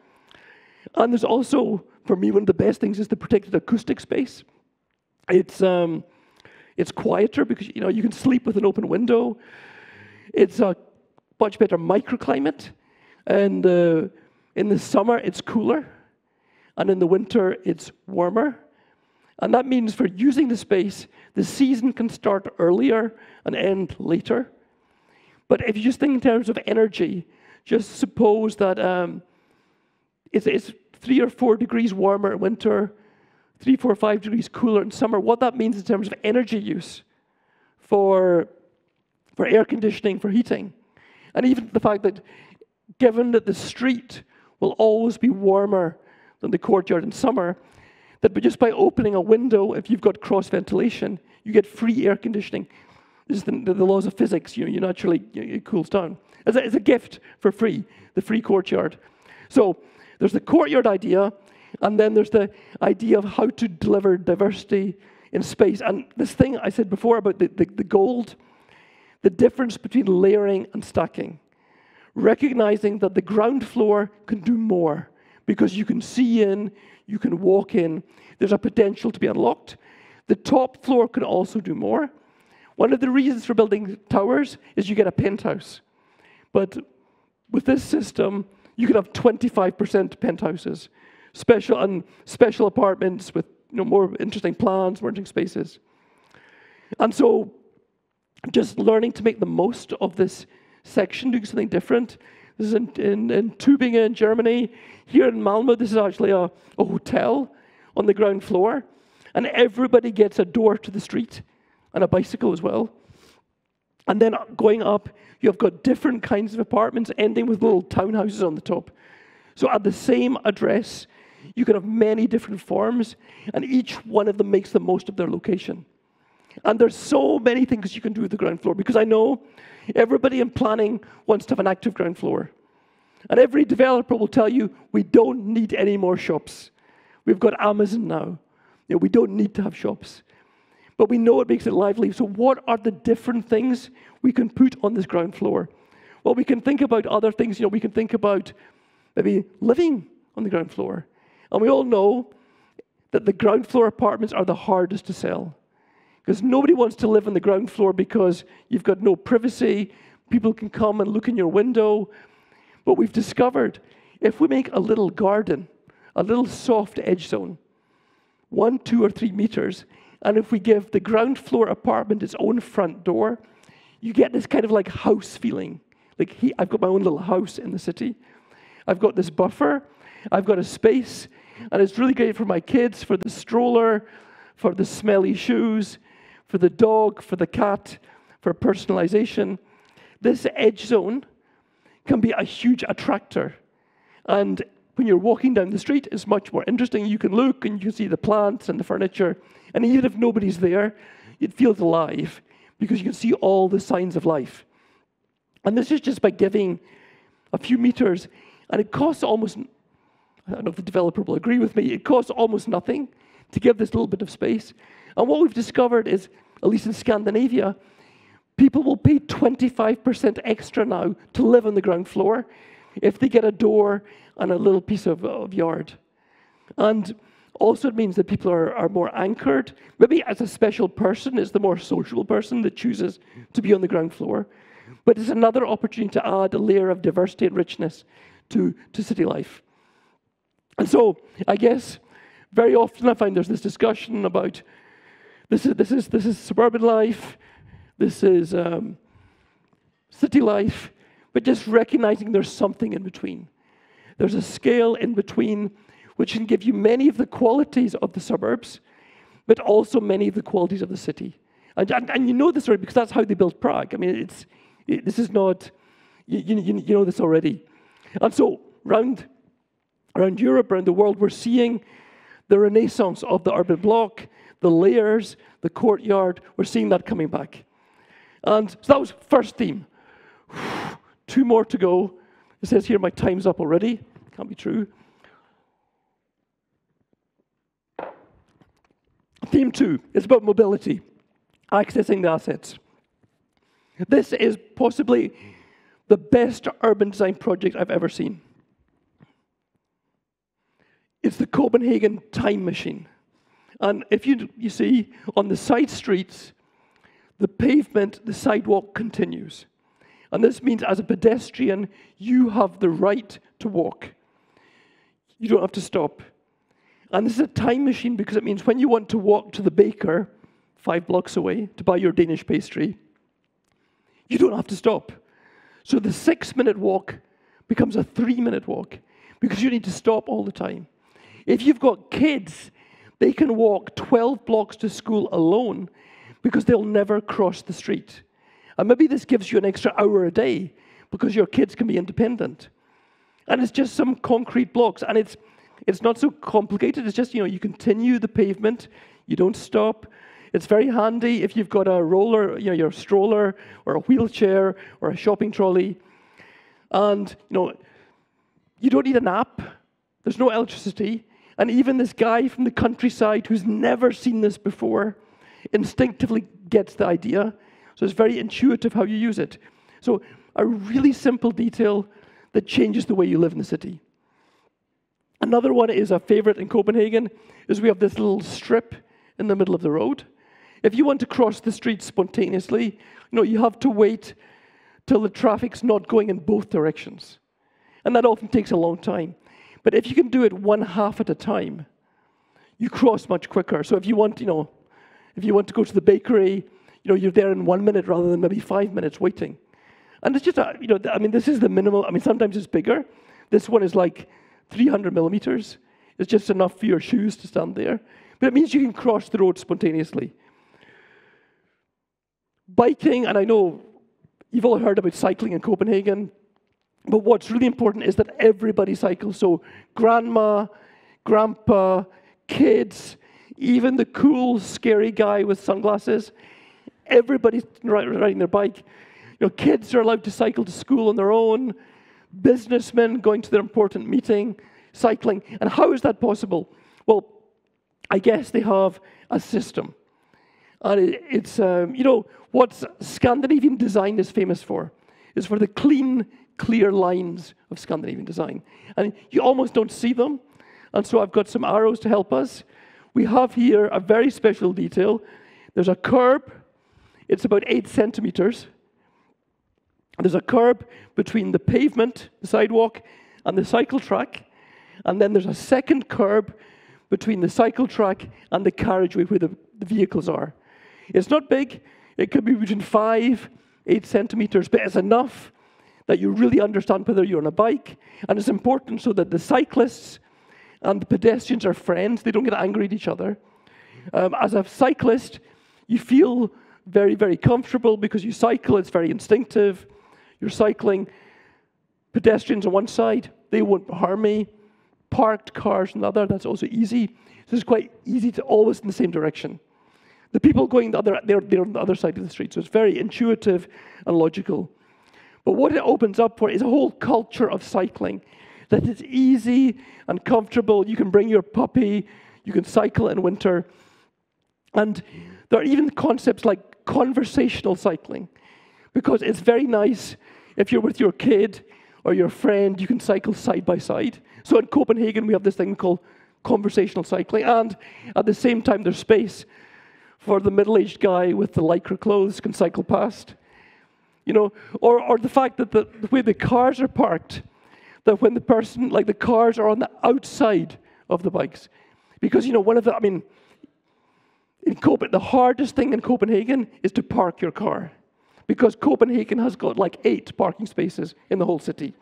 And there's also, for me, one of the best things is the protected acoustic space. It's quieter because, you know, you can sleep with an open window. It's a much better microclimate. And in the summer, it's cooler. And in the winter, it's warmer. And that means for using the space, the season can start earlier and end later. But if you just think in terms of energy, just suppose that it's 3 or 4 degrees warmer in winter, 3, 4, 5 degrees cooler in summer. What that means in terms of energy use for air conditioning, for heating. And even the fact that given that the street will always be warmer than the courtyard in summer, that just by opening a window, if you've got cross ventilation, you get free air conditioning. This is the laws of physics. You naturally, it cools down. It's a gift for free, the free courtyard. So there's the courtyard idea, and then there's the idea of how to deliver diversity in space. And this thing I said before about the gold, the difference between layering and stacking. Recognizing that the ground floor can do more because you can see in, you can walk in. There's a potential to be unlocked. The top floor can also do more. One of the reasons for building towers is you get a penthouse. But with this system, you can have 25% penthouses, special apartments with, you know, more interesting plans, more interesting spaces. And so just learning to make the most of this section, doing something different. This is in Tübingen, in Germany. Here in Malmö, this is actually a hotel on the ground floor. And everybody gets a door to the street and a bicycle as well. And then going up, you've got different kinds of apartments, ending with little townhouses on the top. So at the same address, you can have many different forms, and each one of them makes the most of their location. And there's so many things you can do with the ground floor, because I know everybody in planning wants to have an active ground floor. And every developer will tell you, we don't need any more shops. We've got Amazon now. You know, we don't need to have shops. But we know it makes it lively. So what are the different things we can put on this ground floor? Well, we can think about other things. You know, we can think about maybe living on the ground floor. And we all know that the ground floor apartments are the hardest to sell. Because nobody wants to live on the ground floor because you've got no privacy. People can come and look in your window. But we've discovered if we make a little garden a little soft edge zone, 1, 2, or 3 meters. And if we give the ground floor apartment its own front door, you get this kind of like house feeling. Like I've got my own little house in the city. I've got this buffer. I've got a space. And it's really great for my kids, for the stroller, for the smelly shoes, for the dog, for the cat, for personalization. This edge zone can be a huge attractor. And when you're walking down the street, it's much more interesting. You can look and you can see the plants and the furniture. And even if nobody's there, it feels alive because you can see all the signs of life. And this is just by giving a few meters. And it costs almost, I don't know if the developer will agree with me, it costs almost nothing to give this little bit of space. And what we've discovered is, at least in Scandinavia, people will pay 25% extra now to live on the ground floor if they get a door and a little piece of yard. And also it means that people are more anchored. Maybe as a special person, it's the more sociable person that chooses to be on the ground floor. But it's another opportunity to add a layer of diversity and richness to city life. And so I guess very often I find there's this discussion about this is suburban life, this is city life, but just recognizing there's something in between. There's a scale in between which can give you many of the qualities of the suburbs, but also many of the qualities of the city. And you know this already because that's how they built Prague. I mean, this is not, you know this already. And so around Europe, around the world, we're seeing the renaissance of the urban block, the layers, the courtyard. We're seeing that coming back. And so that was first theme. 2 more to go. It says here my time's up already. Can't be true. Theme 2 is about mobility, accessing the assets. This is possibly the best urban design project I've ever seen. It's the Copenhagen time machine. And if you see, on the side streets, the pavement, the sidewalk continues. And this means as a pedestrian, you have the right to walk. You don't have to stop. And this is a time machine because it means when you want to walk to the baker 5 blocks away to buy your Danish pastry, you don't have to stop. So the 6-minute walk becomes a 3-minute walk because you need to stop all the time. If you've got kids, they can walk 12 blocks to school alone because they'll never cross the street. And maybe this gives you an extra hour a day because your kids can be independent. And it's just some concrete blocks. And it's not so complicated. It's just, you continue the pavement. You don't stop. It's very handy if you've got a roller, your stroller or a wheelchair or a shopping trolley. And, you don't need an app. There's no electricity. And even this guy from the countryside who's never seen this before instinctively gets the idea. So it's very intuitive how you use it. So a really simple detail that changes the way you live in the city. Another one is a favorite in Copenhagen, is we have this little strip in the middle of the road. If you want to cross the street spontaneously, you have to wait till the traffic's not going in both directions. And that often takes a long time. But if you can do it 1/2 at a time, you cross much quicker. So if you want, if you want to go to the bakery, you're there in 1 minute rather than maybe 5 minutes waiting. And it's just, this is the minimal. Sometimes it's bigger. This one is like 300 millimeters. It's just enough for your shoes to stand there. But it means you can cross the road spontaneously. Biking, and I know you've all heard about cycling in Copenhagen, but what's really important is that everybody cycles. So grandma, grandpa, kids, even the cool, scary guy with sunglasses, everybody's riding their bike. Kids are allowed to cycle to school on their own. Businessmen going to their important meeting, cycling. And how is that possible? Well, I guess they have a system. And it's, what Scandinavian design is famous for is for the clean, clear lines of Scandinavian design. And you almost don't see them. And so I've got some arrows to help us. We have here a very special detail. There's a curb. It's about 8 centimeters. There's a curb between the pavement, the sidewalk, and the cycle track. and then there's a second curb between the cycle track and the carriageway where the vehicles are. It's not big. It could be between 5, 8 centimeters, but it's enough that you really understand whether you're on a bike. And it's important so that the cyclists and the pedestrians are friends. They don't get angry at each other. As a cyclist, you feel very, very comfortable because you cycle. It's very instinctive. You're cycling. Pedestrians on one side, they won't harm me. Parked cars on the other, that's also easy. So it's quite easy to always in the same direction. The people going they're on the other side of the street, so it's very intuitive and logical. But what it opens up for is a whole culture of cycling, that it's easy and comfortable. You can bring your puppy, you can cycle in winter. And there are even concepts like conversational cycling, because it's very nice if you're with your kid or your friend, you can cycle side by side. So in Copenhagen, we have this thing called conversational cycling, and at the same time, there's space for the middle-aged guy with the lycra clothes can cycle past. You know, or the fact that the way the cars are parked, that when the person, like the cars are on the outside of the bikes. Because, you know, the hardest thing in Copenhagen is to park your car. Because Copenhagen has got like 8 parking spaces in the whole city.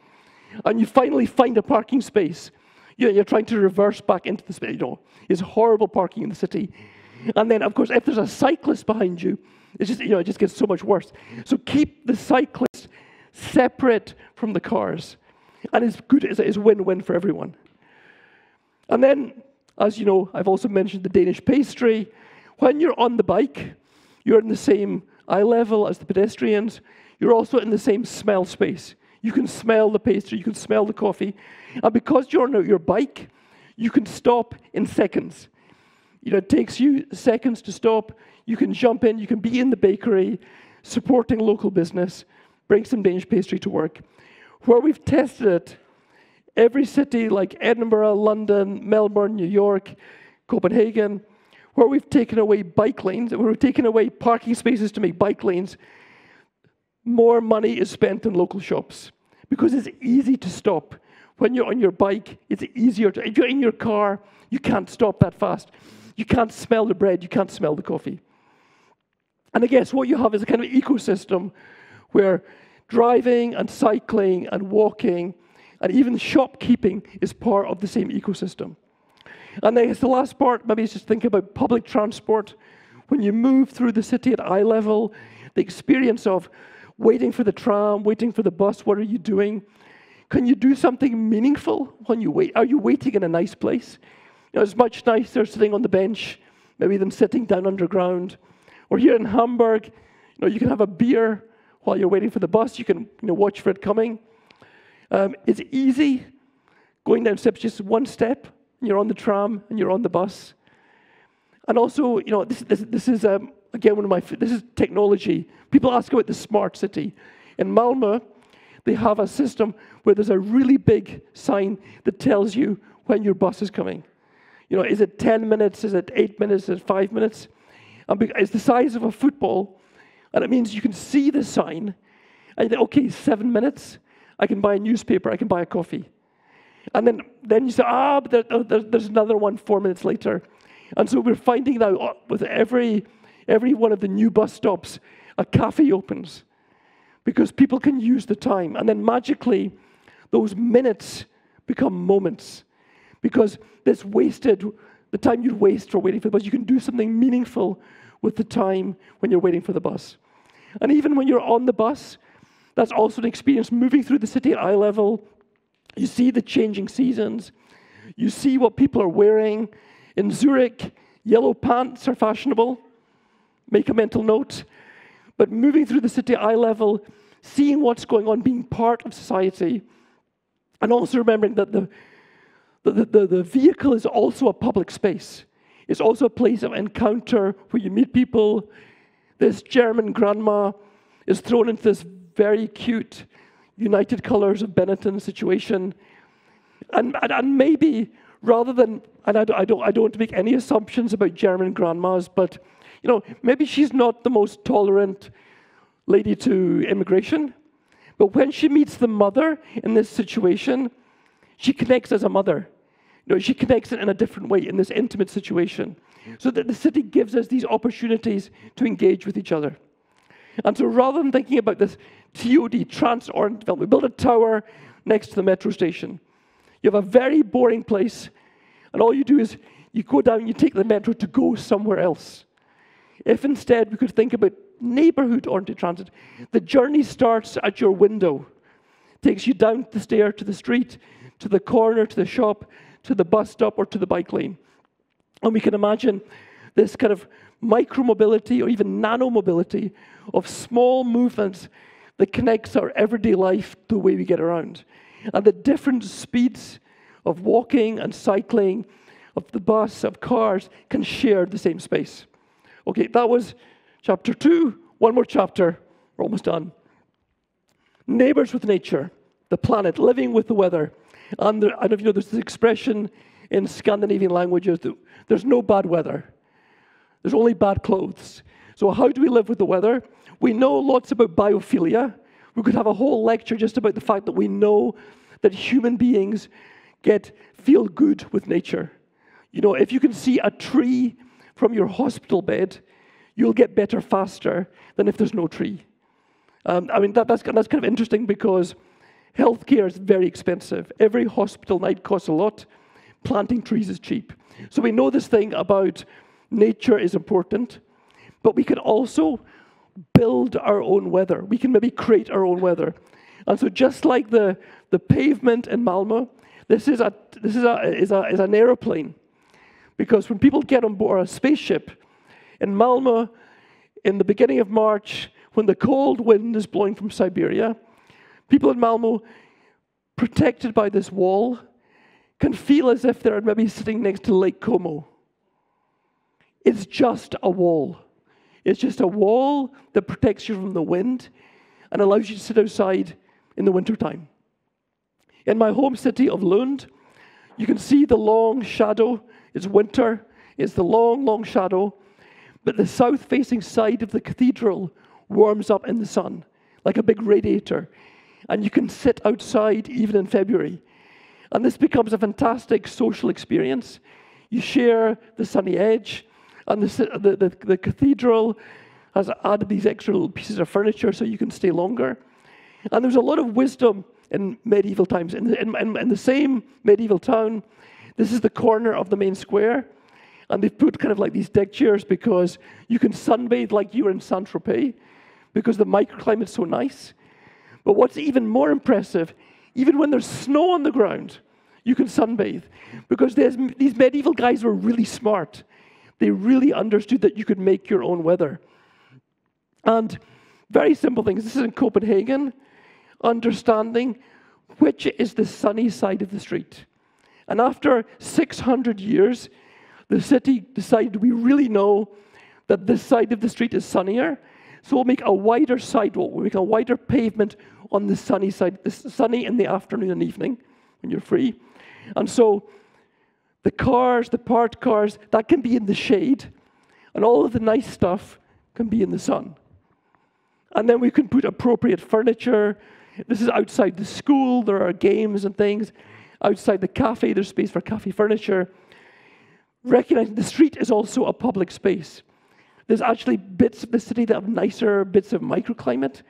And you finally find a parking space. You're trying to reverse back into the space. You know, it's horrible parking in the city. And then, of course, if there's a cyclist behind you, it's just, it just gets so much worse. So keep the cyclists separate from the cars. And it's good, it's win-win for everyone. And then, as you know, I've also mentioned the Danish pastry. When you're on the bike, you're in the same eye level as the pedestrians. You're also in the same smell space. You can smell the pastry, you can smell the coffee. And because you're on your bike, you can stop in seconds. It takes you seconds to stop. You can jump in, you can be in the bakery, supporting local business, bring some Danish pastry to work. Where we've tested it, every city like Edinburgh, London, Melbourne, New York, Copenhagen, where we've taken away bike lanes, where we've taken away parking spaces to make bike lanes, more money is spent in local shops because it's easy to stop. When you're on your bike, it's easier to, if you're in your car, you can't stop that fast. You can't smell the bread, you can't smell the coffee. And I guess what you have is a kind of ecosystem where driving and cycling and walking and even shopkeeping is part of the same ecosystem. And I guess the last part, maybe is just think about public transport. When you move through the city at eye level, the experience of waiting for the tram, waiting for the bus, what are you doing? Can you do something meaningful when you wait? Are you waiting in a nice place? It's much nicer sitting on the bench, maybe than sitting down underground. Or here in Hamburg, you can have a beer while you're waiting for the bus. You can watch for it coming. It's easy going down steps, just one step, and you're on the tram and you're on the bus. And also, this is again this is technology. People ask about the smart city. In Malmö, they have a system where there's a really big sign that tells you when your bus is coming. Is it 10 minutes? Is it 8 minutes? Is it 5 minutes? And it's the size of a football, and it means you can see the sign, and you think, okay, 7 minutes, I can buy a newspaper, I can buy a coffee. And then you say, but there's another one 4 minutes later. And so we're finding now with every one of the new bus stops, a cafe opens, because people can use the time. And then magically, those minutes become moments. Because the time you'd waste for waiting for the bus, you can do something meaningful with the time when you're waiting for the bus. And even when you're on the bus, that's also an experience moving through the city at eye level. You see the changing seasons. You see what people are wearing. In Zurich, yellow pants are fashionable. Make a mental note. But moving through the city at eye level, seeing what's going on, being part of society, and also remembering that the vehicle is also a public space. It's also a place of encounter where you meet people. This German grandma is thrown into this very cute United Colors of Benetton situation. And maybe rather than, and I don't want to make any assumptions about German grandmas, but maybe she's not the most tolerant lady to immigration. But when she meets the mother in this situation, she connects as a mother. she connects it in a different way in this intimate situation. So that the city gives us these opportunities to engage with each other. And so rather than thinking about this TOD, trans-oriented development, we build a tower next to the metro station. You have a very boring place, and all you do is you go down, you take the metro to go somewhere else. If instead we could think about neighborhood-oriented transit, the journey starts at your window, takes you down the stair to the street, to the corner, to the shop, to the bus stop, or to the bike lane. And we can imagine this kind of micro-mobility or even nano-mobility of small movements that connects our everyday life to the way we get around. And the different speeds of walking and cycling, of the bus, of cars, can share the same space. Okay, that was chapter 2. One more chapter. We're almost done. Neighbors with nature, the planet, living with the weather. And I don't know if you know, there's this expression in Scandinavian languages that there's no bad weather. There's only bad clothes. So how do we live with the weather? We know lots about biophilia. We could have a whole lecture just about the fact that we know that human beings feel good with nature. If you can see a tree from your hospital bed, you'll get better faster than if there's no tree. That's kind of interesting because healthcare is very expensive. Every hospital night costs a lot. Planting trees is cheap. So we know this thing about nature is important, but we can also build our own weather. We can maybe create our own weather. And so just like the pavement in Malmö, this is an aeroplane. Because when people get on board a spaceship in Malmö in the beginning of March, when the cold wind is blowing from Siberia, people in Malmö, protected by this wall, can feel as if they're maybe sitting next to Lake Como. It's just a wall. It's just a wall that protects you from the wind and allows you to sit outside in the wintertime. In my home city of Lund, you can see the long shadow. It's winter. It's the long, long shadow. But the south-facing side of the cathedral warms up in the sun, like a big radiator. And you can sit outside even in February. And this becomes a fantastic social experience. You share the sunny edge, and the cathedral has added these extra little pieces of furniture so you can stay longer. And there's a lot of wisdom in medieval times. In the same medieval town, this is the corner of the main square, and they've put kind of like these deck chairs because you can sunbathe like you were in Saint-Tropez because the microclimate's so nice. But what's even more impressive, even when there's snow on the ground, you can sunbathe because these medieval guys were really smart. They really understood that you could make your own weather. And very simple things. This is in Copenhagen, understanding which is the sunny side of the street. And after 600 years, the city decided we really know that this side of the street is sunnier, so we'll make a wider sidewalk, we'll make a wider pavement on the sunny side, sunny in the afternoon and evening when you're free. And so the cars, the parked cars, that can be in the shade, and all of the nice stuff can be in the sun. And then we can put appropriate furniture. This is outside the school, there are games and things. Outside the cafe, there's space for cafe furniture. Recognizing the street is also a public space. There's actually bits of the city that have nicer bits of microclimate.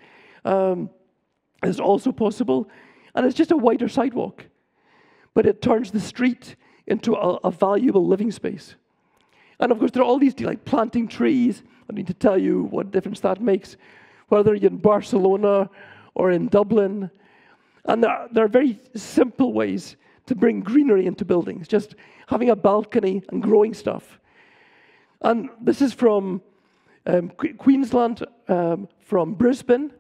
It's also possible. And it's just a wider sidewalk. But it turns the street into a valuable living space. And of course, there are all these, like planting trees. I need to tell you what difference that makes, whether you're in Barcelona or in Dublin. And there are very simple ways to bring greenery into buildings, just having a balcony and growing stuff. And this is from Queensland, from Brisbane,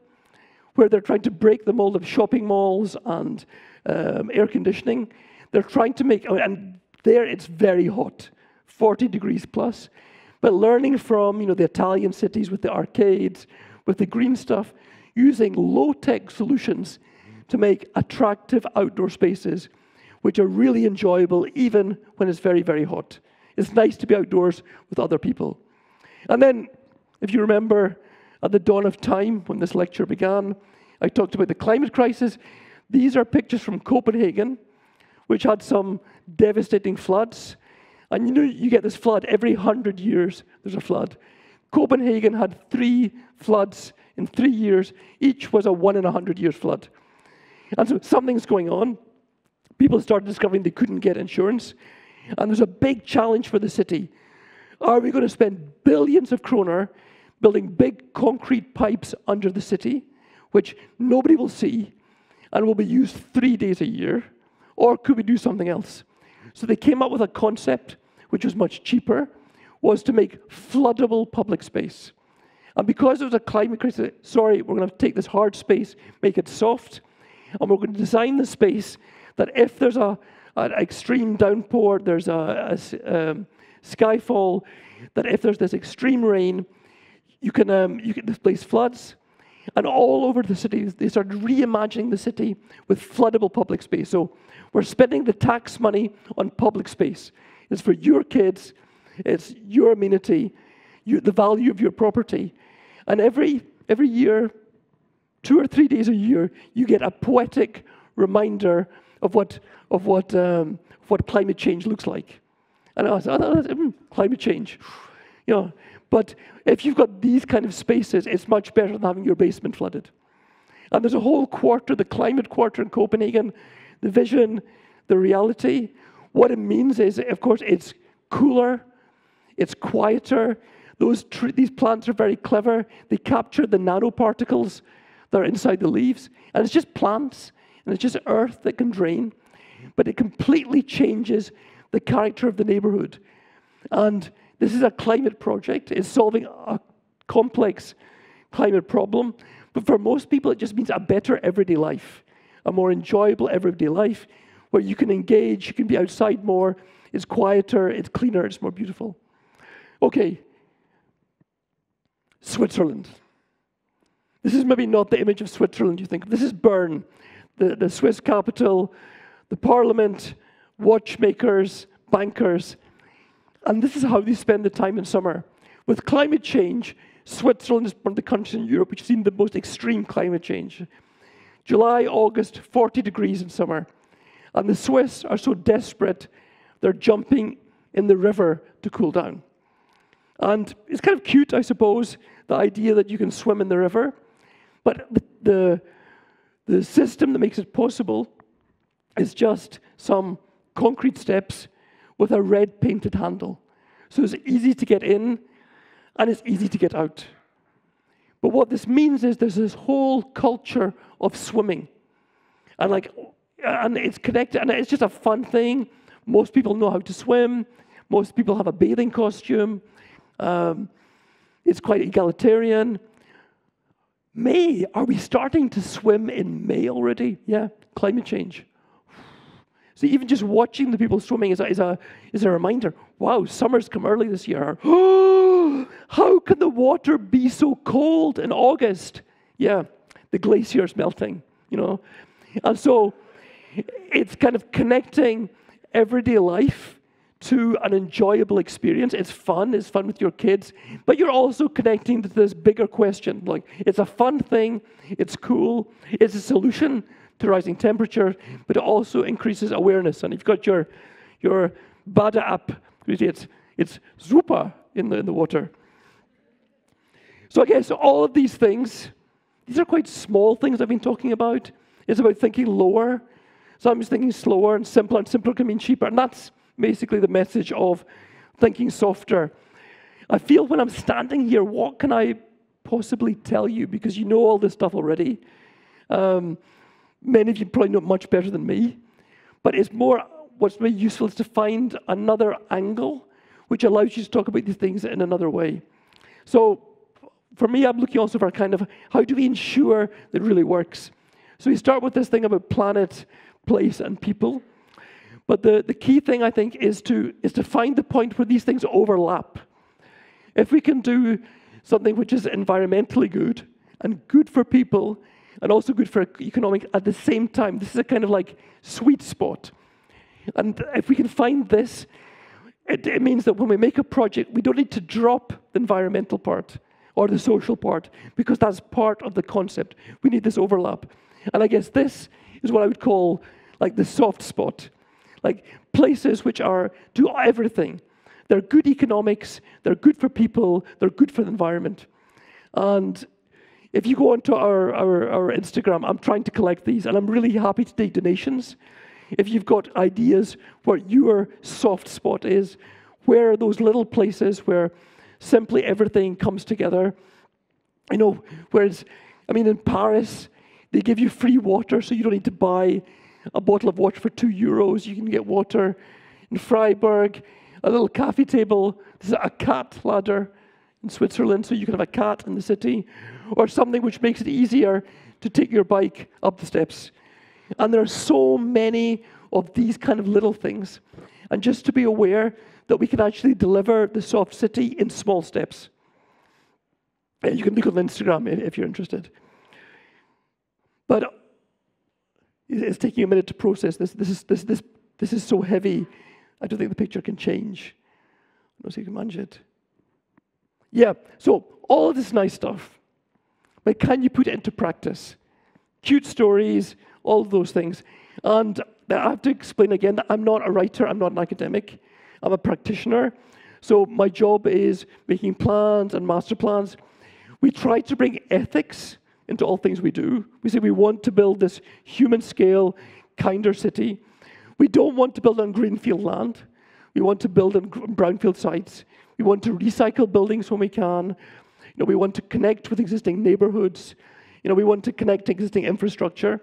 where they're trying to break the mold of shopping malls and air conditioning. They're trying to make, and there it's very hot, 40 degrees plus. But learning from the Italian cities with the arcades, with the green stuff, using low-tech solutions to make attractive outdoor spaces, which are really enjoyable even when it's very, very hot. It's nice to be outdoors with other people. And then, if you remember, at the dawn of time, when this lecture began, I talked about the climate crisis. These are pictures from Copenhagen, which had some devastating floods. And you know, you get this flood every 100 years, there's a flood. Copenhagen had 3 floods in 3 years. Each was a 1 in 100 years flood. And so something's going on. People started discovering they couldn't get insurance. And there's a big challenge for the city. Are we going to spend billions of kroner building big concrete pipes under the city, which nobody will see, and will be used 3 days a year? Or could we do something else? So they came up with a concept, which was much cheaper, was to make floodable public space. And because it was a climate crisis, sorry, we're going to take this hard space, make it soft, and we're going to design the space that if there's an extreme downpour, there's a skyfall, that if there's this extreme rain, you can displace floods. And all over the city, they started reimagining the city with floodable public space. So we're spending the tax money on public space. It's for your kids, it's your amenity, the value of your property. And every year, 2 or 3 days a year, you get a poetic reminder of what climate change looks like. And I was climate change, you know. But if you've got these kind of spaces, it's much better than having your basement flooded. And there's a whole quarter, the climate quarter in Copenhagen, the vision, the reality. What it means is, of course, it's cooler, it's quieter. These plants are very clever. They capture the nanoparticles that are inside the leaves. And it's just plants, and it's just earth that can drain. But it completely changes the character of the neighborhood. And this is a climate project. It's solving a complex climate problem. But for most people, it just means a better everyday life, a more enjoyable everyday life, where you can engage, you can be outside more, it's quieter, it's cleaner, it's more beautiful. Okay, Switzerland. This is maybe not the image of Switzerland you think of. This is Bern, the Swiss capital, the parliament, watchmakers, bankers. And this is how they spend the time in summer. With climate change, Switzerland is one of the countries in Europe which has seen the most extreme climate change. July, August, 40 degrees in summer. And the Swiss are so desperate, they're jumping in the river to cool down. And it's kind of cute, I suppose, the idea that you can swim in the river. But the system that makes it possible is just some concrete steps with a red painted handle. So it's easy to get in, and it's easy to get out. But what this means is there's this whole culture of swimming. And it's connected, and it's just a fun thing. Most people know how to swim. Most people have a bathing costume. It's quite egalitarian. May, are we starting to swim in May already? Yeah, climate change. So even just watching the people swimming is a reminder. Wow, summer's come early this year. How can the water be so cold in August? Yeah, the glacier's melting, you know. And so it's kind of connecting everyday life to an enjoyable experience. It's fun with your kids, but you're also connecting to this bigger question. Like, it's a fun thing, it's cool, it's a solution to rising temperature, but it also increases awareness. And if you've got your Bada app, it's super in the water. So I guess all of these things, these are quite small things I've been talking about. It's about thinking lower. So I'm just thinking slower and simpler can mean cheaper. And that's basically the message of thinking softer. I feel when I'm standing here, what can I possibly tell you? Because you know all this stuff already. Many of you probably know it much better than me. But it's more, what's really useful is to find another angle which allows you to talk about these things in another way. So for me, I'm looking also for a kind of, how do we ensure that it really works? So we start with this thing about planet, place, and people. But the key thing, I think, is to find the point where these things overlap. If we can do something which is environmentally good and good for people and also good for economic at the same time, this is a kind of like sweet spot. And if we can find this, it means that when we make a project, we don't need to drop the environmental part or the social part, because that's part of the concept. We need this overlap. And I guess this is what I would call like the soft spot. like places which do everything. They're good economics, they're good for people, they're good for the environment. And if you go onto our Instagram, I'm trying to collect these, and I'm really happy to take donations. If you've got ideas what your soft spot is, where are those little places where simply everything comes together? You know, whereas, I mean, in Paris, they give you free water, so you don't need to buy a bottle of water for €2. You can get water. In Freiburg, a little cafe table. This is a cat ladder in Switzerland, so you can have a cat in the city, or something which makes it easier to take your bike up the steps. And there are so many of these kind of little things. And just to be aware that we can actually deliver the soft city in small steps. You can look on Instagram if you're interested. But it's taking a minute to process this. This is so heavy. I don't think the picture can change. I don't know if you can manage it. Yeah, so all of this nice stuff. But can you put it into practice? Cute stories, all of those things. And I have to explain again that I'm not a writer, I'm not an academic. I'm a practitioner. So my job is making plans and master plans. We try to bring ethics into all things we do. We say we want to build this human scale, kinder city. We don't want to build on greenfield land. We want to build on brownfield sites. We want to recycle buildings when we can. You know, we want to connect with existing neighborhoods. You know, we want to connect to existing infrastructure.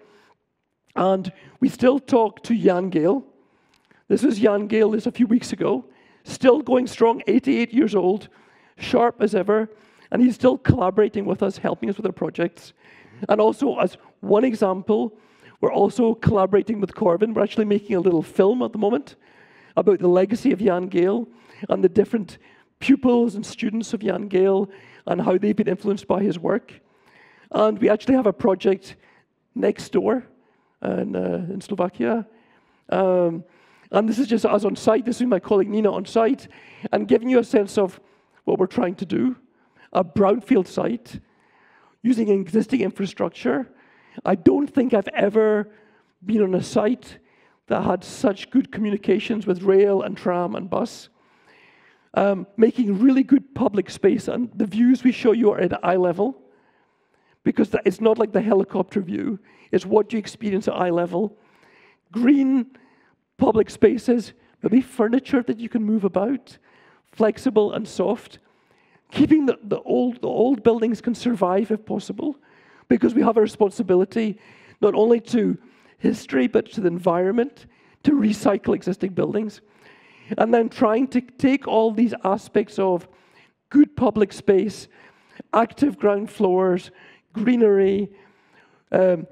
And we still talk to Jana Gehla. This was Jana Gehla a few weeks ago. Still going strong, 88 years old, sharp as ever. And he's still collaborating with us, helping us with our projects. And also, as one example, we're also collaborating with Corvin. We're actually making a little film at the moment about the legacy of Jana Gehla and the different pupils and students of Jana Gehla and how they've been influenced by his work. And we actually have a project next door in Slovakia. And this is just us on site. This is my colleague Nina on site, and giving you a sense of what we're trying to do. A brownfield site using existing infrastructure. I don't think I've ever been on a site that had such good communications with rail and tram and bus. Making really good public space, and the views we show you are at eye level, because it's not like the helicopter view. It's what you experience at eye level. Green public spaces, maybe furniture that you can move about, flexible and soft. Keeping the old buildings can survive if possible, because we have a responsibility not only to history but to the environment, to recycle existing buildings. And then trying to take all these aspects of good public space, active ground floors, greenery,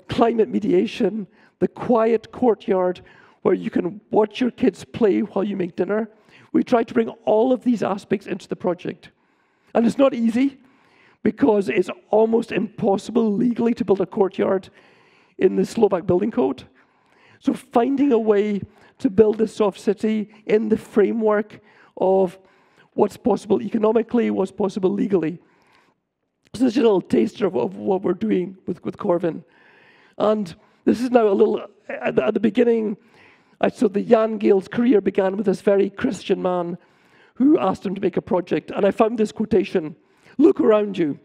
climate mediation, the quiet courtyard where you can watch your kids play while you make dinner. We try to bring all of these aspects into the project. And it's not easy, because it's almost impossible legally to build a courtyard in the Slovak building code. So finding a way to build a soft city in the framework of what's possible economically, what's possible legally. So this is a little taster of what we're doing with Corvin. And this is now a little, at the beginning, so the Jana Gehla's career began with this very Christian man who asked him to make a project. And I found this quotation: look around you,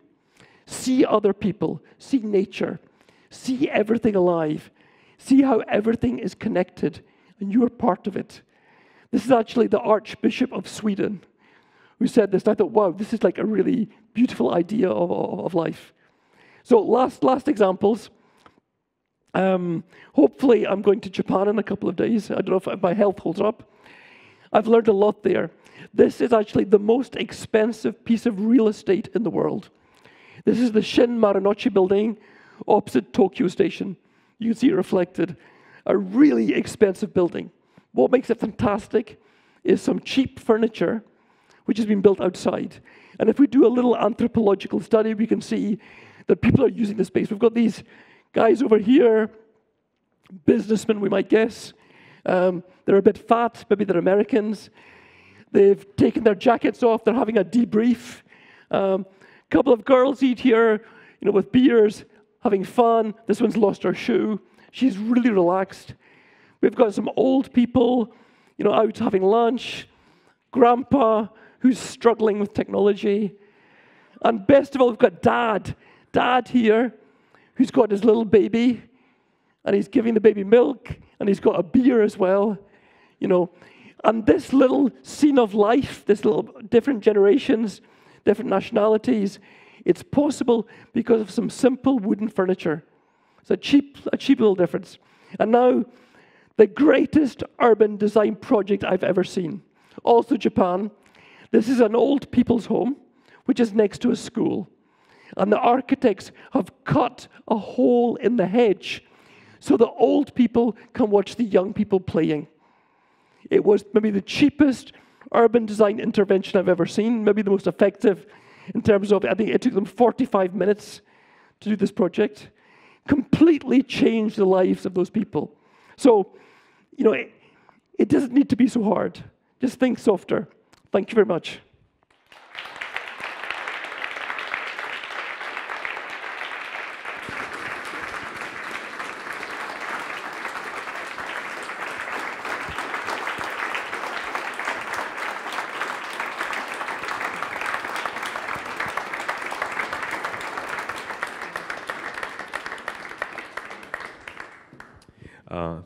see other people, see nature, see everything alive, see how everything is connected, and you're part of it. This is actually the Archbishop of Sweden who said this. And I thought, wow, this is like a really beautiful idea of life. So last examples. Hopefully I'm going to Japan in a couple of days. I don't know if my health holds up. I've learned a lot there. This is actually the most expensive piece of real estate in the world. This is the Shin Marunouchi building opposite Tokyo Station. You can see it reflected. A really expensive building. What makes it fantastic is some cheap furniture which has been built outside. And if we do a little anthropological study, we can see that people are using the space. We've got these guys over here, businessmen we might guess. They're a bit fat, maybe they're Americans. They've taken their jackets off, they're having a debrief. Couple of girls eat here, with beers, having fun. This one's lost her shoe. She's really relaxed. We've got some old people, out having lunch, grandpa who's struggling with technology, and best of all, we've got dad here, who's got his little baby, and he's giving the baby milk, and he's got a beer as well, And this little scene of life, this little different generations, different nationalities, it's possible because of some simple wooden furniture. It's a cheap little difference. And now, the greatest urban design project I've ever seen. Also Japan. This is an old people's home, which is next to a school. And the architects have cut a hole in the hedge so the old people can watch the young people playing. It was maybe the cheapest urban design intervention I've ever seen, maybe the most effective in terms of, I think it took them 45 minutes to do this project. Completely changed the lives of those people. So, it doesn't need to be so hard. Just think softer. Thank you very much.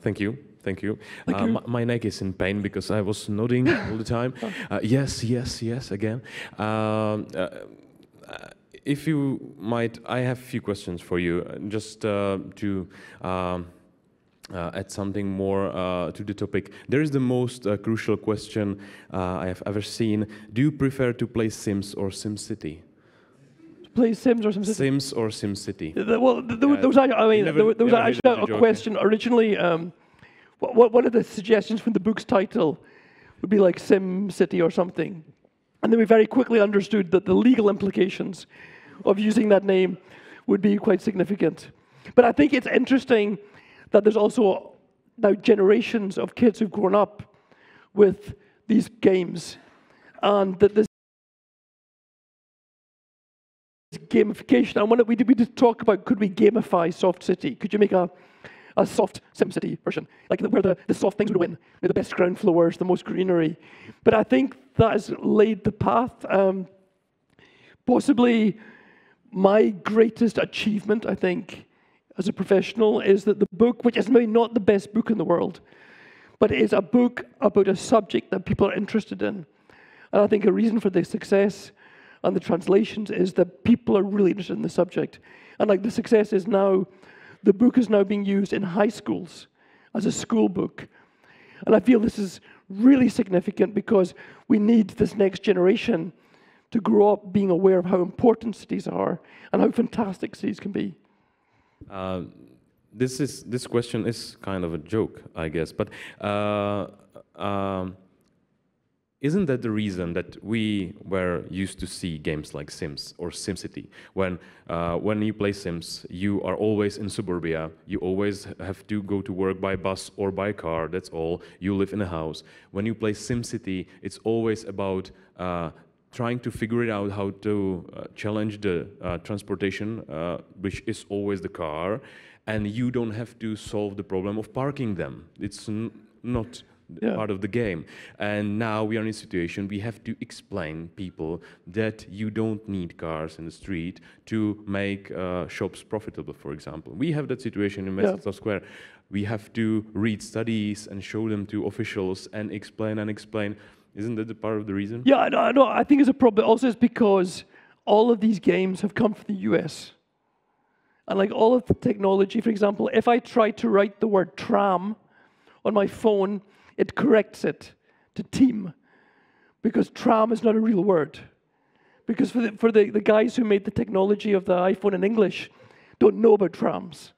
Thank you. Thank you. My neck is in pain because I was nodding all the time. Yes, again. If you might, I have a few questions for you, just to add something more to the topic. There is the most crucial question I have ever seen. Do you prefer to play Sims or SimCity? Play Sims or SimCity? Sims or SimCity? Well, there was actually a question originally. One of the suggestions from the book's title would be like SimCity or something. And then we very quickly understood that the legal implications of using that name would be quite significant. But I think it's interesting that there's also now generations of kids who've grown up with these games, and that this gamification. And we did talk about, could we gamify Soft City? Could you make a soft SimCity version, like where the soft things would win, the best ground floors, the most greenery? But I think that has laid the path. Possibly my greatest achievement, I think, as a professional, is that the book, which is maybe not the best book in the world, but it is a book about a subject that people are interested in. And I think a reason for the success and the translations is that people are really interested in the subject. And like the success is now, the book is now being used in high schools as a school book. And I feel this is really significant because we need this next generation to grow up being aware of how important cities are and how fantastic cities can be. This question is kind of a joke, I guess, but isn't that the reason that we were used to see games like Sims or SimCity? When you play Sims, you are always in suburbia. You always have to go to work by bus or by car. That's all. You live in a house. When you play SimCity, it's always about trying to figure it out how to challenge the transportation, which is always the car, and you don't have to solve the problem of parking them. It's not part of the game. And now we are in a situation we have to explain people that you don't need cars in the street to make shops profitable, for example. We have that situation in Metropolích Square. We have to read studies and show them to officials and explain and explain. Isn't that the part of the reason? Yeah, I know. I think it's a problem. Also, it's because all of these games have come from the US. And like all of the technology, for example, if I try to write the word tram on my phone, it corrects it to team, because tram is not a real word. Because for the guys who made the technology of the iPhone in English don't know about trams.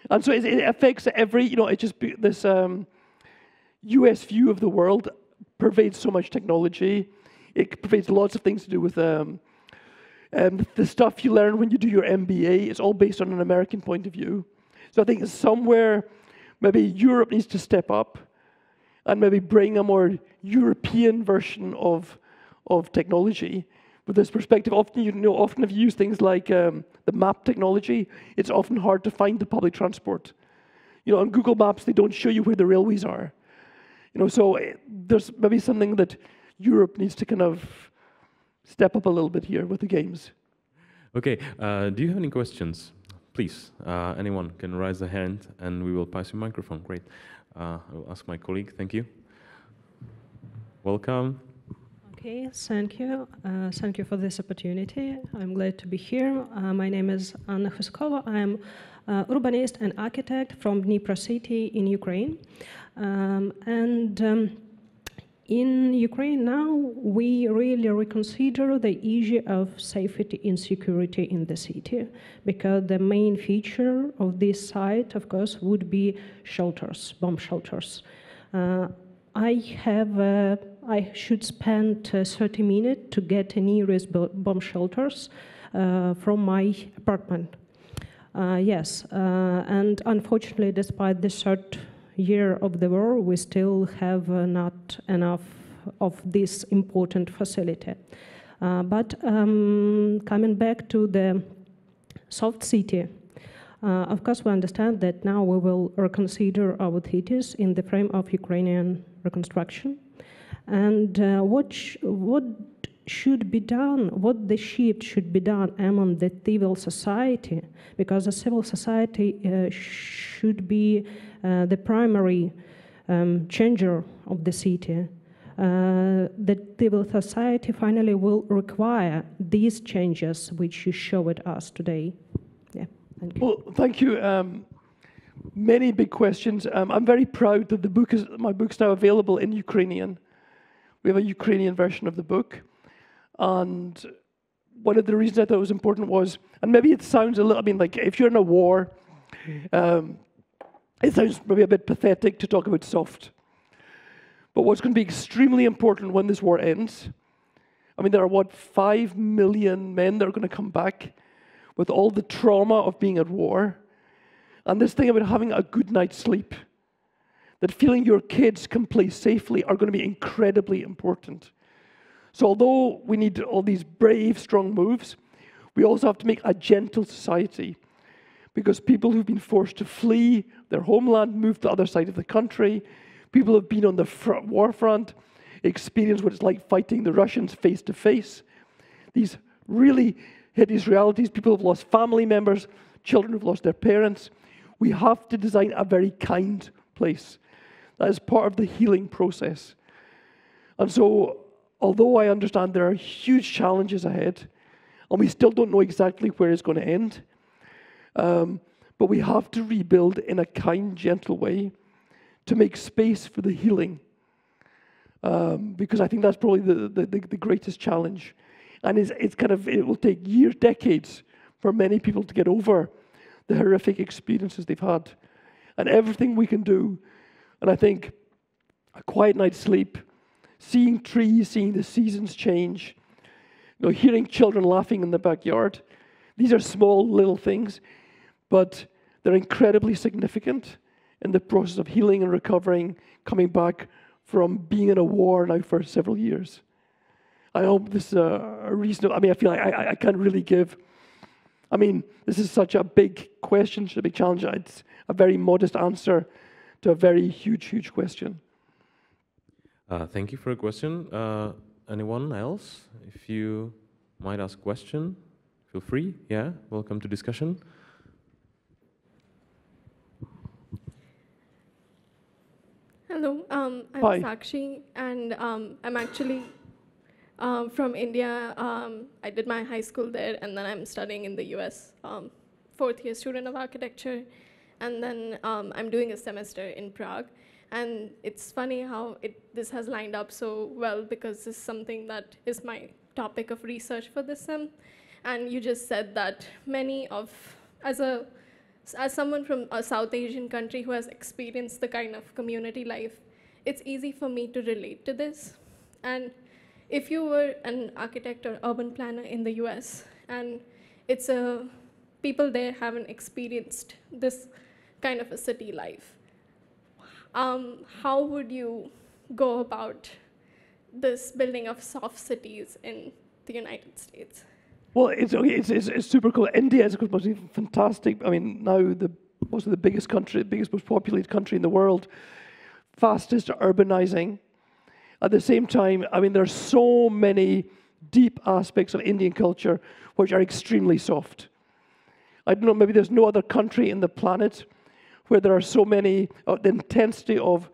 And so it affects every, it just, this US view of the world pervades so much technology. It pervades lots of things to do with the stuff you learn when you do your MBA. It's all based on an American point of view. So I think somewhere, maybe Europe needs to step up and maybe bring a more European version of technology with this perspective. Often if you use things like the map technology, it's often hard to find the public transport. You know, on Google Maps, they don't show you where the railways are. You know, so there's maybe something that Europe needs to kind of step up a little bit here with the games. Okay, do you have any questions? Please, anyone can raise their hand and we will pass you a microphone. Great. I will ask my colleague. Thank you. Welcome. Okay, thank you. Thank you for this opportunity. I'm glad to be here. My name is Anna Huskova. I'm an urbanist and architect from Dnipro city in Ukraine. In Ukraine now, we really reconsider the issue of safety and security in the city, because the main feature of this site, of course, would be shelters, bomb shelters. I should spend 30 minutes to get to nearest bomb shelters from my apartment. Yes, and unfortunately, despite the third year of the war, we still have not enough of this important facility. But coming back to the soft city, of course, we understand that now we will reconsider our cities in the frame of Ukrainian reconstruction. And what should be done, what the shift should be done among the civil society, because the civil society should be the primary changer of the city. The civil society finally will require these changes which you showed us today. Yeah, thank you. Well, thank you. Many big questions. I'm very proud that my book's now available in Ukrainian. We have a Ukrainian version of the book. And one of the reasons I thought it was important was, and maybe it sounds a little, I mean, like if you're in a war, it sounds maybe a bit pathetic to talk about soft. But what's going to be extremely important when this war ends, I mean, there are, 5 million men that are going to come back with all the trauma of being at war. And this thing about having a good night's sleep, that feeling your kids can play safely, are going to be incredibly important. So although we need all these brave, strong moves, we also have to make a gentle society, because people who've been forced to flee their homeland, move to the other side of the country, people who've been on the war front, experience what it's like fighting the Russians face to face. These really hideous realities, people have lost family members, children who've lost their parents. We have to design a very kind place. That is part of the healing process. And so, although I understand there are huge challenges ahead, and we still don't know exactly where it's going to end, but we have to rebuild in a kind, gentle way to make space for the healing. Because I think that's probably the greatest challenge. And it will take years, decades, for many people to get over the horrific experiences they've had. And everything we can do, and I think a quiet night's sleep, seeing trees, seeing the seasons change, hearing children laughing in the backyard. These are small little things, but they're incredibly significant in the process of healing and recovering, coming back from being in a war now for several years. I hope this is a reasonable, I feel like I can't really give, this is such a big question, such a big challenge. It's a very modest answer to a very huge, huge question. Thank you for a question. Anyone else? If you might ask a question, feel free. Yeah, welcome to discussion. Hello, I'm Hi. Sakshi, and I'm actually from India. I did my high school there, and then I'm studying in the US, fourth year student of architecture, and then I'm doing a semester in Prague. And it's funny how this has lined up so well, because this is something that is my topic of research for this sem. And you just said that as someone from a South Asian country who has experienced the kind of community life, it's easy for me to relate to this. And if you were an architect or urban planner in the US, and people there haven't experienced this kind of a city life, how would you go about this building of soft cities in the United States? Well, it's super cool. India is fantastic. Now the the biggest country, the biggest, most populated country in the world, fastest urbanizing. At the same time, I mean, there's so many deep aspects of Indian culture which are extremely soft. I don't know, maybe there's no other country in the planet where there are so many, the intensity of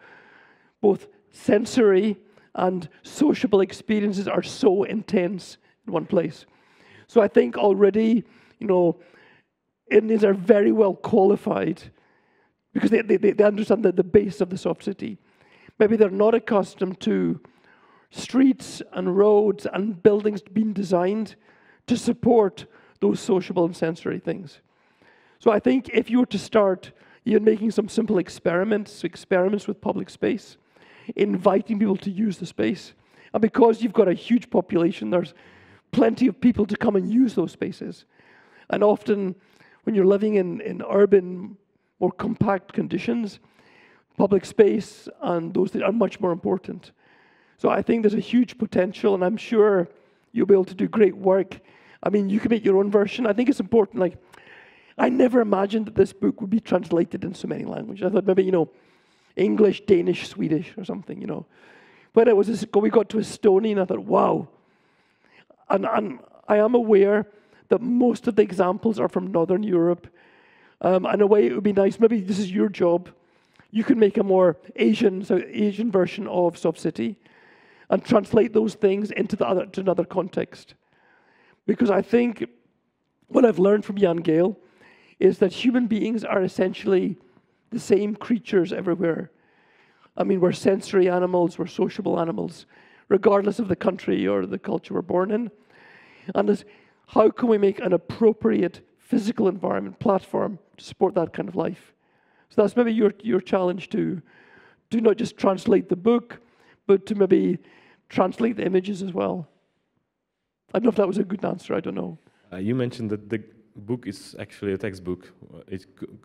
both sensory and sociable experiences are so intense in one place. So I think already, you know, Indians are very well qualified because they understand the base of the soft city. Maybe they're not accustomed to streets and roads and buildings being designed to support those sociable and sensory things. So I think if you were to start even making some simple experiments with public space, inviting people to use the space, and because you've got a huge population, there's plenty of people to come and use those spaces. And often, when you're living in urban, more compact conditions, public space and those things are much more important. So I think there's a huge potential, and I'm sure you'll be able to do great work. I mean, you can make your own version. I think it's important, like, I never imagined that this book would be translated in so many languages. I thought maybe, you know, English, Danish, Swedish, or something, you know. But we got to Estonian, I thought, wow. And I am aware that most of the examples are from Northern Europe. In a way, it would be nice, maybe this is your job. You can make a more Asian version of Soft City and translate those things into another context. Because I think what I've learned from Jana Gehla is that human beings are essentially the same creatures everywhere. I mean, we're sensory animals, we're sociable animals, regardless of the country or the culture we're born in. And how can we make an appropriate physical environment, platform, to support that kind of life? So that's maybe your challenge to do not just translate the book, but to maybe translate the images as well. I don't know if that was a good answer, I don't know. You mentioned that the book is actually a textbook.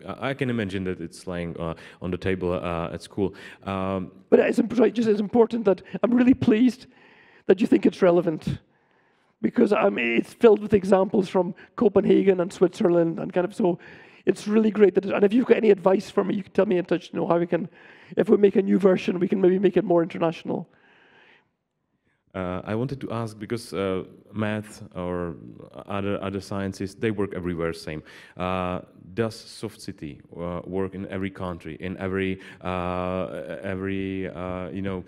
I can imagine that it's lying on the table at school. But it's important that I'm really pleased that you think it's relevant, because it's filled with examples from Copenhagen and Switzerland and kind of, so it's really great that. And if you've got any advice for me, you can tell me in touch. You know how we can, if we make a new version, we can maybe make it more international. I wanted to ask, because math or other sciences, they work everywhere same. Does Soft City work in every country, in every you know,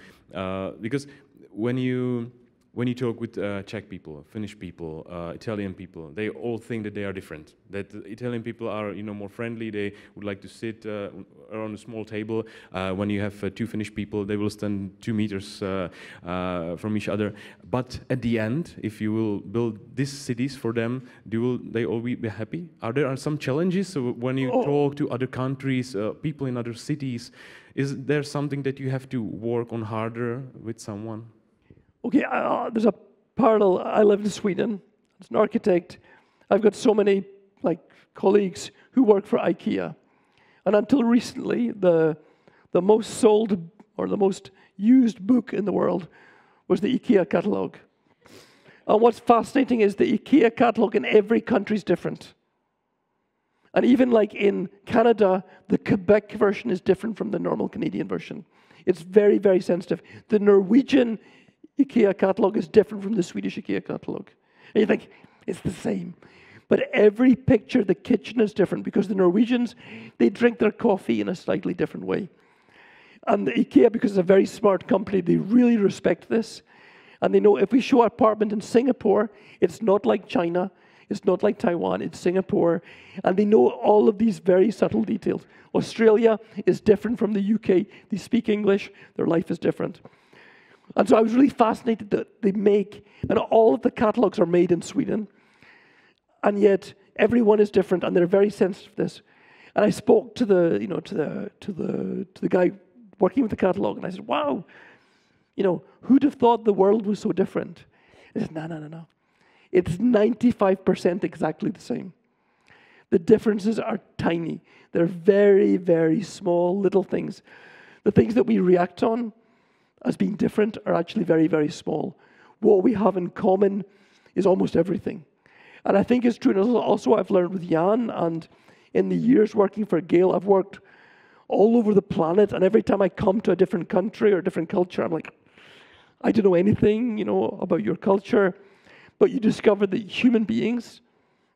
because when you talk with Czech people, Finnish people, Italian people, they all think that they are different. That the Italian people are, you know, more friendly. They would like to sit around a small table. When you have two Finnish people, they will stand 2 meters from each other. But at the end, if you will build these cities for them, will they all be happy? Are there some challenges? So when you talk to other countries, people in other cities, is there something that you have to work on harder with someone? Okay, there's a parallel. I live in Sweden. As an architect, I've got so many colleagues who work for IKEA, and until recently, the most sold or the most used book in the world was the IKEA catalog. And what's fascinating is the IKEA catalog in every country is different. And even like in Canada, the Quebec version is different from the normal Canadian version. It's very, very sensitive. The Norwegian IKEA catalog is different from the Swedish IKEA catalog. And you think, it's the same. But every picture, the kitchen is different, because the Norwegians, they drink their coffee in a slightly different way. And the IKEA, because it's a very smart company, they really respect this. And they know if we show an apartment in Singapore, it's not like China, it's not like Taiwan, it's Singapore. And they know all of these very subtle details. Australia is different from the UK. They speak English, their life is different. And so I was really fascinated that they make, and all of the catalogs are made in Sweden, and yet everyone is different, and they're very sensitive to this. And I spoke to the, you know, to the guy working with the catalog, and I said, "Wow, you know, who'd have thought the world was so different?" He said, "No. It's 95% exactly the same. The differences are tiny. They're very, very small little things. The things that we react on as being different are actually very, very small. What we have in common is almost everything." And I think it's true. And also I've learned with Jan and in the years working for Gehla, I've worked all over the planet, and every time I come to a different country or a different culture, I'm like, I don't know anything, you know, about your culture. But you discover that human beings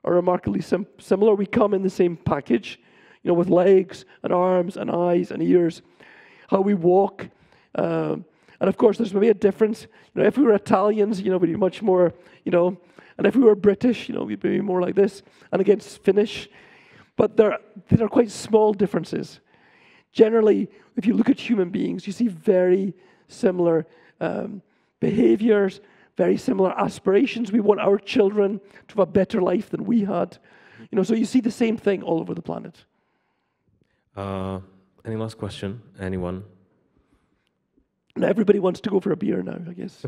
are remarkably similar. We come in the same package, you know, with legs and arms and eyes and ears, how we walk. And of course, there's maybe a difference. You know, if we were Italians, you know, we'd be much more, you know, and if we were British, you know, we'd be more like this. And again, Finnish. But there are quite small differences. Generally, if you look at human beings, you see very similar behaviors, very similar aspirations. We want our children to have a better life than we had. You know, so you see the same thing all over the planet. Any last question? Anyone? And everybody wants to go for a beer now, I guess.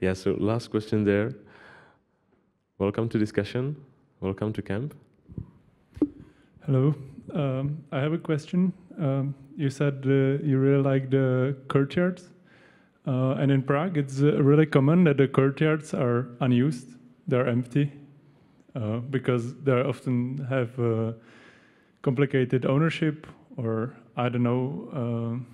Yeah, so last question there. Welcome to discussion. Welcome to camp. Hello. I have a question. You said you really like the courtyards. And in Prague, it's really common that the courtyards are unused. They're empty because they often have complicated ownership, or I don't know,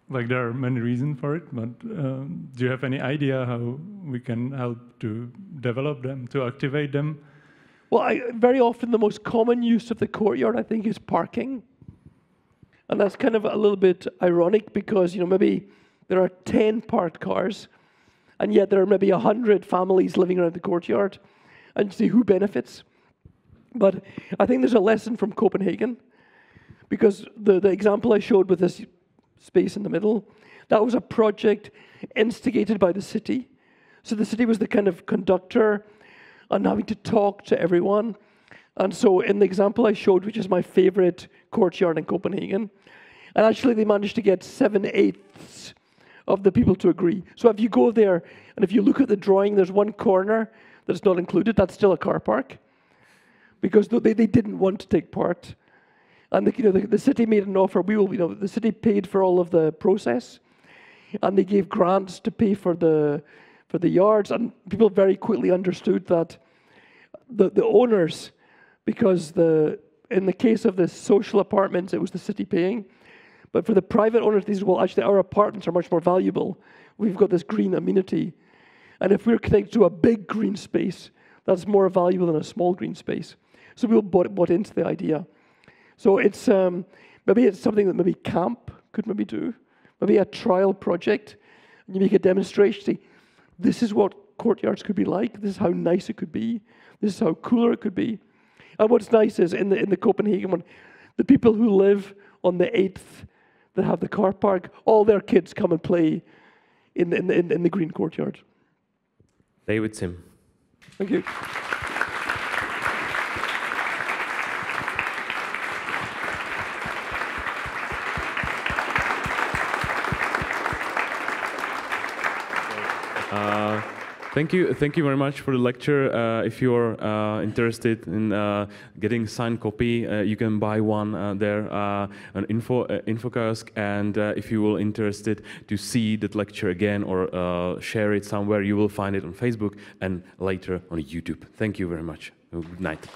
like there are many reasons for it, but do you have any idea how we can help to develop them, to activate them? Well, very often the most common use of the courtyard, I think, is parking. And that's kind of a little bit ironic because, you know, maybe there are 10 parked cars, and yet there are maybe 100 families living around the courtyard. And you see who benefits. But I think there's a lesson from Copenhagen, because the example I showed with this space in the middle, that was a project instigated by the city. So the city was the kind of conductor and having to talk to everyone. And so in the example I showed, which is my favorite courtyard in Copenhagen, and actually they managed to get 7/8 of the people to agree. So if you go there, and if you look at the drawing, there's one corner that's not included, that's still a car park, because they didn't want to take part. And the city made an offer. The city paid for all of the process, and they gave grants to pay for the yards. And people very quickly understood that the owners, because in the case of the social apartments, it was the city paying. But for the private owners, they said, well, actually, our apartments are much more valuable. We've got this green amenity. And if we're connected to a big green space, that's more valuable than a small green space. So we all bought into the idea. So it's maybe it's something that maybe camp could maybe do. Maybe a trial project. And you make a demonstration. Say, this is what courtyards could be like. This is how nice it could be. This is how cooler it could be. And what's nice is in the Copenhagen one, the people who live on the 8th that have the car park, all their kids come and play in the green courtyard. Davida Sima. Thank you. Thank you very much for the lecture. If you're interested in getting signed copy, you can buy one there, an info kiosk. And if you will interested to see that lecture again or share it somewhere, you will find it on Facebook and later on YouTube. Thank you very much. Good night.